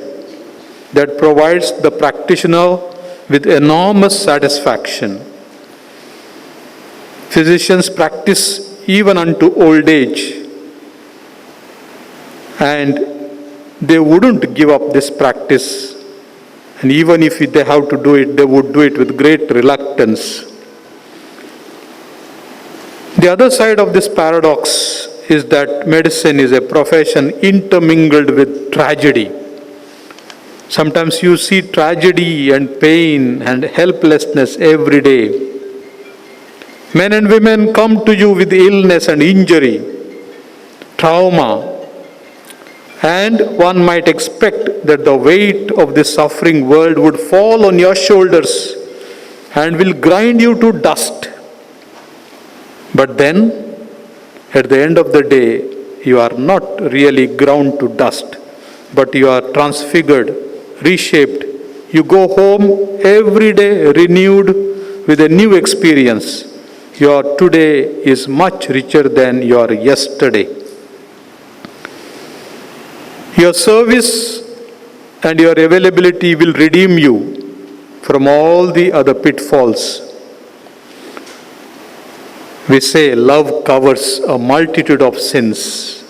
that provides the practitioner with enormous satisfaction. Physicians practice even unto old age, and they wouldn't give up this practice, and even if they have to do it, they would do it with great reluctance. The other side of this paradox is that medicine is a profession intermingled with tragedy. Sometimes you see tragedy and pain and helplessness every day. Men and women come to you with illness and injury, trauma, and one might expect that the weight of this suffering world would fall on your shoulders and will grind you to dust. But then, at the end of the day, you are not really ground to dust, but you are transfigured, reshaped. You go home every day renewed with a new experience. Your today is much richer than your yesterday. Your service and your availability will redeem you from all the other pitfalls. We say love covers a multitude of sins.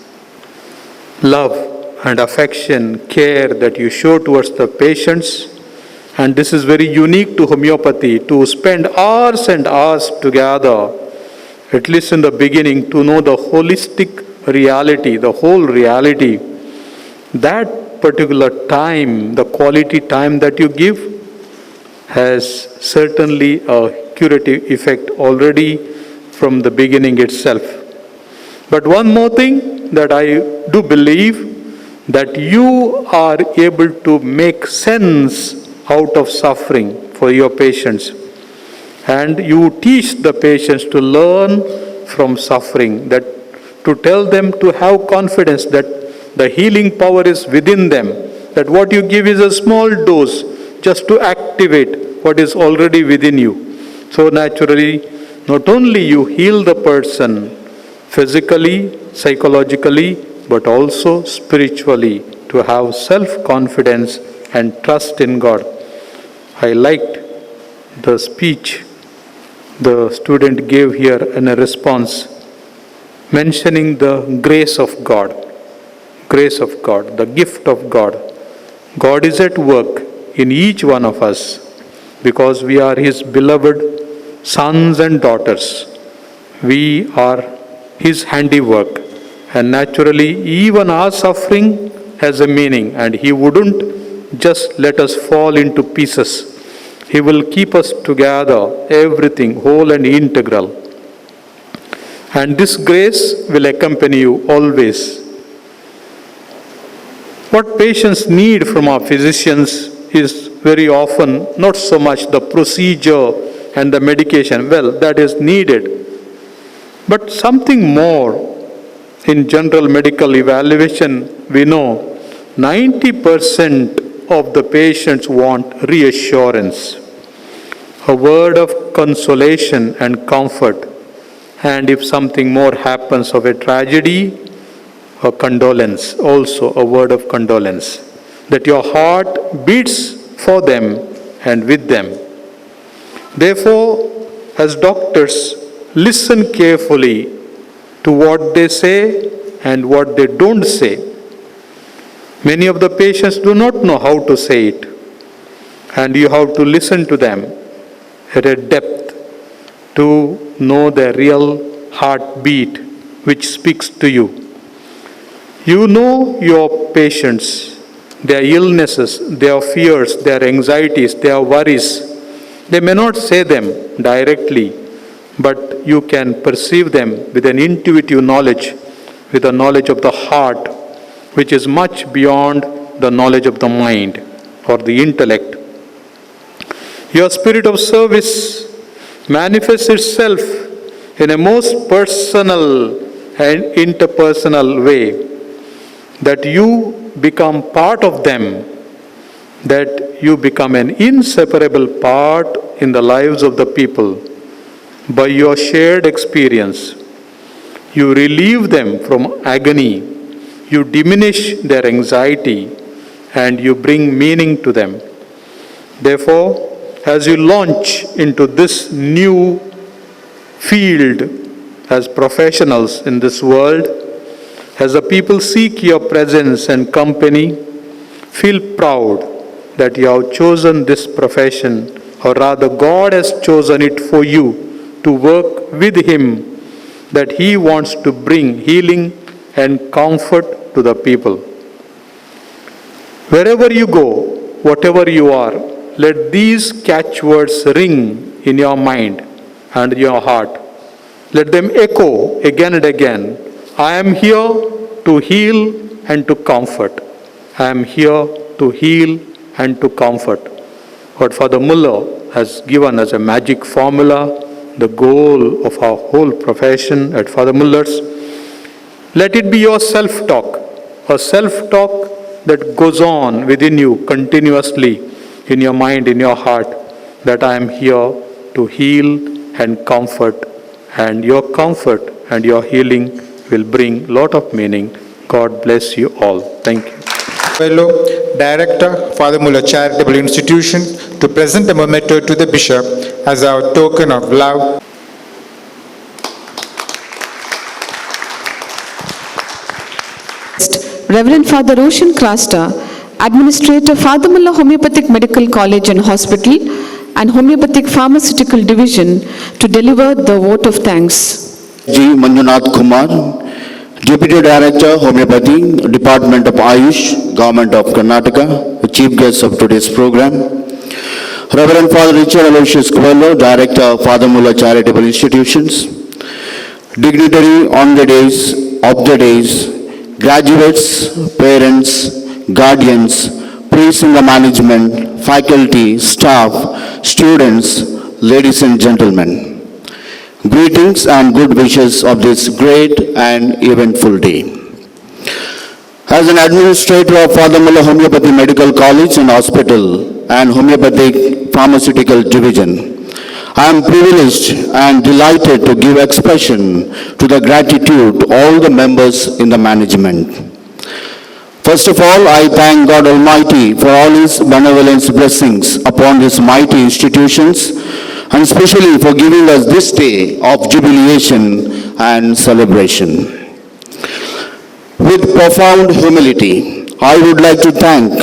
Love and affection, care that you show towards the patients, and this is very unique to homeopathy, to spend hours and hours together, at least in the beginning, to know the holistic reality, the whole reality. That particular time, the quality time that you give, has certainly a curative effect already from the beginning itself. But one more thing that I do believe, that you are able to make sense out of suffering for your patients. And you teach the patients to learn from suffering, that to tell them to have confidence that the healing power is within them, that what you give is a small dose just to activate what is already within you. So naturally, not only you heal the person physically, psychologically, but also spiritually, to have self-confidence and trust in God. I liked the speech the student gave here in a response, mentioning the grace of God. grace of God, the gift of God. God is at work in each one of us because we are His beloved sons and daughters. We are His handiwork, and naturally even our suffering has a meaning, and He wouldn't just let us fall into pieces. He will keep us together, everything whole and integral. And this grace will accompany you always. What patients need from our physicians is very often not so much the procedure and the medication. Well, that is needed. But something more. In general medical evaluation, we know 90% of the patients want reassurance, a word of consolation and comfort. And if something more happens of a tragedy, a condolence, also a word of condolence, that your heart beats for them and with them. Therefore, as doctors, listen carefully to what they say and what they don't say. Many of the patients do not know how to say it, and you have to listen to them at a depth to know their real heartbeat which speaks to you. You know your patients, their illnesses, their fears, their anxieties, their worries. They may not say them directly, but you can perceive them with an intuitive knowledge, with a knowledge of the heart, which is much beyond the knowledge of the mind or the intellect. Your spirit of service manifests itself in a most personal and interpersonal way, that you become part of them, that you become an inseparable part in the lives of the people. By your shared experience, you relieve them from agony, you diminish their anxiety, and you bring meaning to them. Therefore, as you launch into this new field as professionals in this world, as the people seek your presence and company, feel proud that you have chosen this profession, or rather God has chosen it for you to work with Him, that He wants to bring healing and comfort to the people. Wherever you go, whatever you are, let these catchwords ring in your mind and your heart. Let them echo again and again. I am here to heal and to comfort. I am here to heal and to comfort. What Father Muller has given as a magic formula, the goal of our whole profession at Father Muller's. Let it be your self-talk, a self-talk that goes on within you continuously, in your mind, in your heart, that I am here to heal and comfort, and your comfort and your healing will bring a lot of meaning. God bless you all. Thank you. Fellow Director, Father Muller Charitable Institution, to present a memento to the Bishop as our token of love. Reverend Father Roshan Krasta, Administrator, Father Muller Homeopathic Medical College and Hospital and Homeopathic Pharmaceutical Division, to deliver the vote of thanks. G. Manjunath Kumar, Deputy Director, Homeopathy, Department of Ayush, Government of Karnataka, the chief guest of today's program. Reverend Father Richard Aloysius Coelho, Director, Father Muller Charitable Institutions. Dignitary on the days, of the days, graduates, parents, guardians, priests in the management, faculty, staff, students, ladies and gentlemen. Greetings and good wishes of this great and eventful day. As an administrator of Father Muller Homeopathy Medical College and Hospital and Homeopathic Pharmaceutical Division, I am privileged and delighted to give expression to the gratitude to all the members in the management. First of all, I thank God Almighty for all His benevolence blessings upon these mighty institutions, and especially for giving us this day of jubilation and celebration. With profound humility, I would like to thank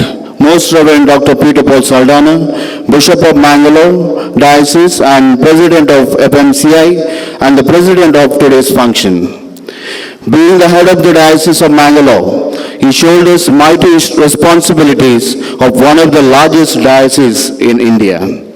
Most Reverend Dr. Peter Paul Saldanha, Bishop of Mangalore Diocese and President of FMCI and the President of today's function. Being the head of the Diocese of Mangalore, he shoulders mighty responsibilities of one of the largest dioceses in India.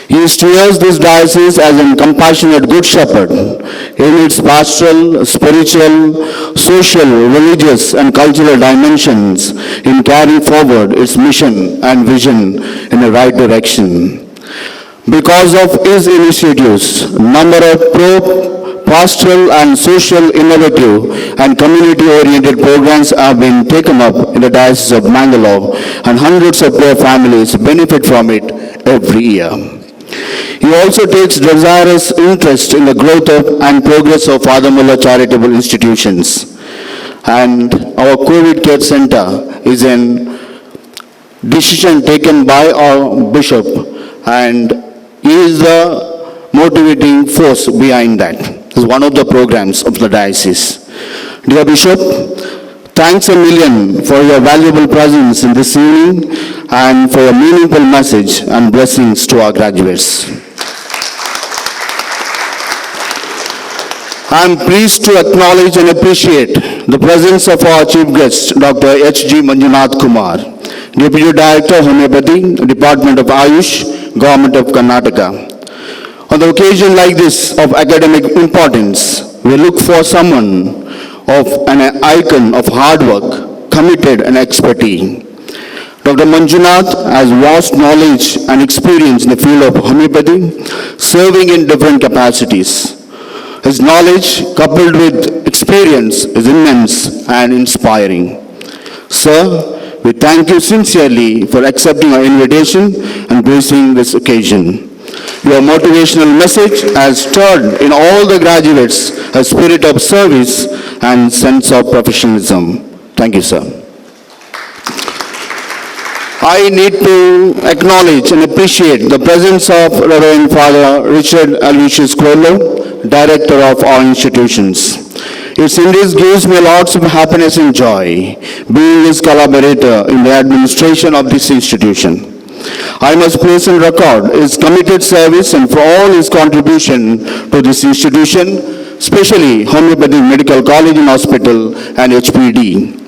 He steers this diocese as a compassionate good shepherd in its pastoral, spiritual, social, religious and cultural dimensions in carrying forward its mission and vision in the right direction. Because of his initiatives, number of pastoral and social innovative and community-oriented programs have been taken up in the Diocese of Mangalore, and hundreds of their families benefit from it every year. He also takes desirous interest in the growth of and progress of Father Muller charitable institutions. And our COVID Care Center is a decision taken by our bishop, and he is the motivating force behind that. It's one of the programs of the diocese. Dear Bishop, thanks a million for your valuable presence in this evening and for your meaningful message and blessings to our graduates. I am pleased to acknowledge and appreciate the presence of our chief guest, Dr. H.G. Manjunath Kumar, Deputy Director, Homeopathy, Department of Ayush, Government of Karnataka. On the occasion like this of academic importance, we look for someone of an icon of hard work, committed and expertise. Dr. Manjunath has vast knowledge and experience in the field of homeopathy, serving in different capacities. His knowledge, coupled with experience, is immense and inspiring. Sir, we thank you sincerely for accepting our invitation and gracing this occasion. Your motivational message has stirred in all the graduates a spirit of service and sense of professionalism. Thank you, sir. I need to acknowledge and appreciate the presence of Reverend Father Richard Aloysius Coelho, Director of our institutions. It indeed gives me lots of happiness and joy being his collaborator in the administration of this institution. I must place on record his committed service and for all his contribution to this institution, especially Homeopathic Medical College and Hospital and HPD.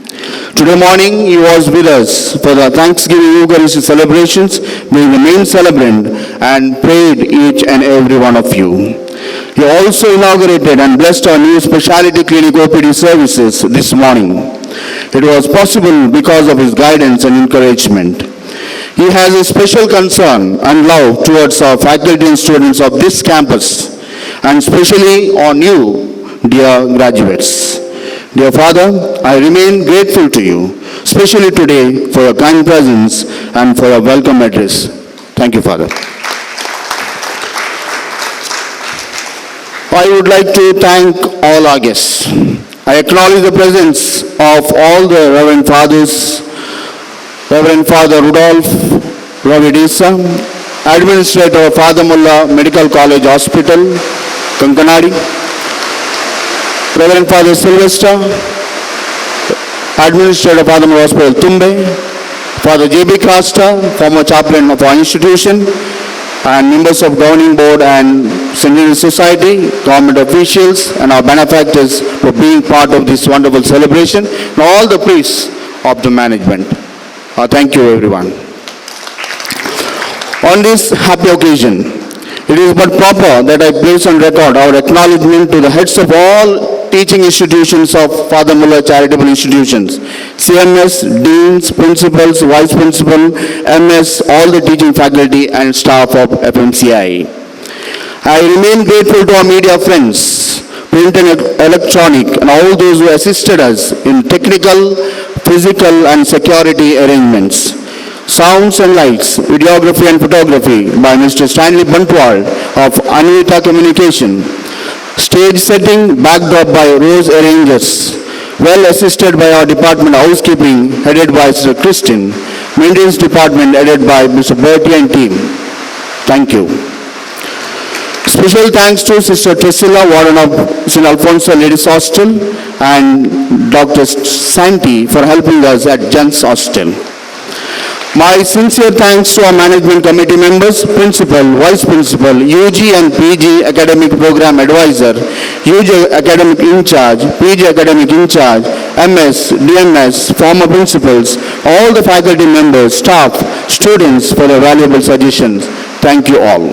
Today morning, he was with us for the Thanksgiving Eucharistic celebrations, being the main celebrant, and prayed each and every one of you. He also inaugurated and blessed our new specialty clinic OPD services this morning. It was possible because of his guidance and encouragement. He has a special concern and love towards our faculty and students of this campus, and especially on you, dear graduates. Dear Father, I remain grateful to you, especially today for your kind presence and for your welcome address. Thank you, Father. I would like to thank all our guests. I acknowledge the presence of all the Reverend Fathers, Reverend Father Rudolph Ravidisa, Administrator of Father Muller Medical College Hospital, Kankanadi, Reverend Father Sylvester, Administrator of Father Muller Hospital, Tumbe, Father J.B. Crasta, former chaplain of our institution, and members of Governing Board and Centenary Society, government officials, and our benefactors for being part of this wonderful celebration, and all the priests of the management. Thank you, everyone. On this happy occasion, it is but proper that I place on record our acknowledgement to the heads of all teaching institutions of Father Muller charitable institutions, CMS, deans, principals, vice principal, MS, all the teaching faculty and staff of FMCI. I remain grateful to our media friends, print and electronic, and all those who assisted us in technical, physical and security arrangements. Sounds and lights, videography and photography by Mr. Stanley Bantwal of Anvita Communication. Stage setting backdrop by Rose Arrangers. Well assisted by our Department of Housekeeping headed by Mr. Christian. Maintenance Department headed by Mr. Bertie and team. Thank you. Special thanks to Sister Priscilla, Warden of St. Alfonso Ladies Hostel, and Dr. Santi for helping us at Gents Hostel. My sincere thanks to our management committee members, principal, vice principal, UG and PG academic program advisor, UG academic in charge, PG academic in charge, MS, DMS, former principals, all the faculty members, staff, students for their valuable suggestions. Thank you all.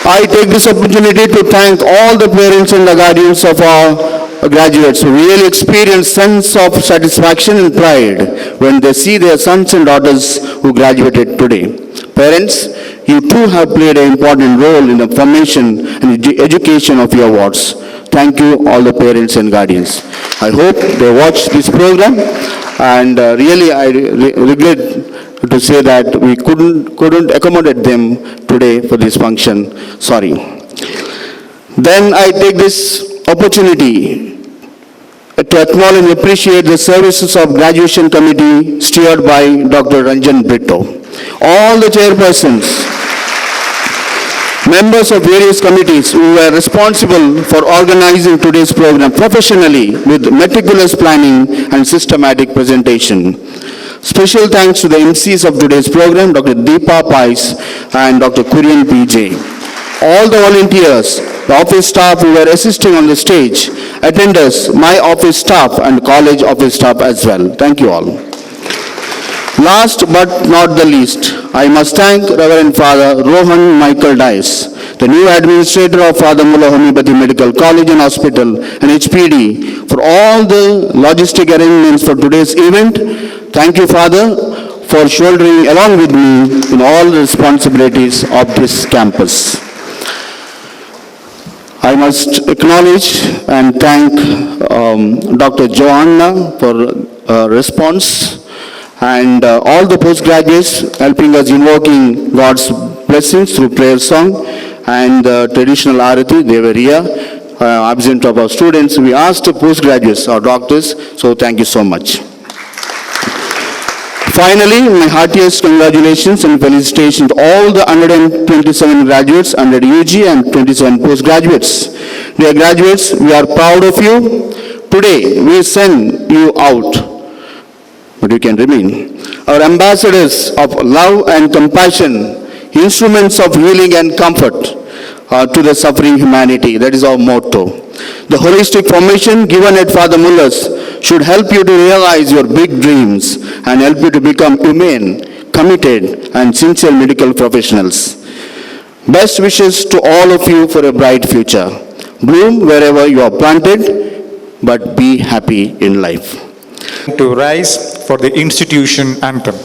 I take this opportunity to thank all the parents and the guardians of our graduates who really experience sense of satisfaction and pride when they see their sons and daughters who graduated today. Parents, you too have played an important role in the formation and education of your wards. Thank you all the parents and guardians. I hope they watch this program, and really I regret to say that we couldn't accommodate them today for this function. Sorry. Then I take this opportunity to acknowledge and appreciate the services of graduation committee steered by Dr. Ranjan Brito. All the chairpersons, members of various committees who were responsible for organizing today's program professionally with meticulous planning and systematic presentation. Special thanks to the MCs of today's program, Dr. Deepa Pais and Dr. Kurian PJ. All the volunteers, the office staff who were assisting on the stage, attenders, my office staff and college office staff as well. Thank you all. Last but not the least, I must thank Reverend Father Rohan Michael Dias, the new administrator of Father Muller Homeopathy Medical College and Hospital and HPD, for all the logistic arrangements for today's event. Thank you, Father, for shouldering along with me in all the responsibilities of this campus. I must acknowledge and thank Dr. Joanna for response, and all the postgraduates helping us invoking God's blessings through prayer song and traditional arati. They were here, absent of our students. We asked the postgraduates, our doctors, so thank you so much. Finally, my heartiest congratulations and felicitations to all the 127 graduates, 100 UG and 27 postgraduates. Dear graduates, we are proud of you. Today, we send you out, but you can remain our ambassadors of love and compassion, instruments of healing and comfort to the suffering humanity. That is our motto. The holistic formation given at Father Muller's should help you to realize your big dreams and help you to become humane, committed, and sincere medical professionals. Best wishes to all of you for a bright future. Bloom wherever you are planted, but be happy in life. To rise for the institution anthem.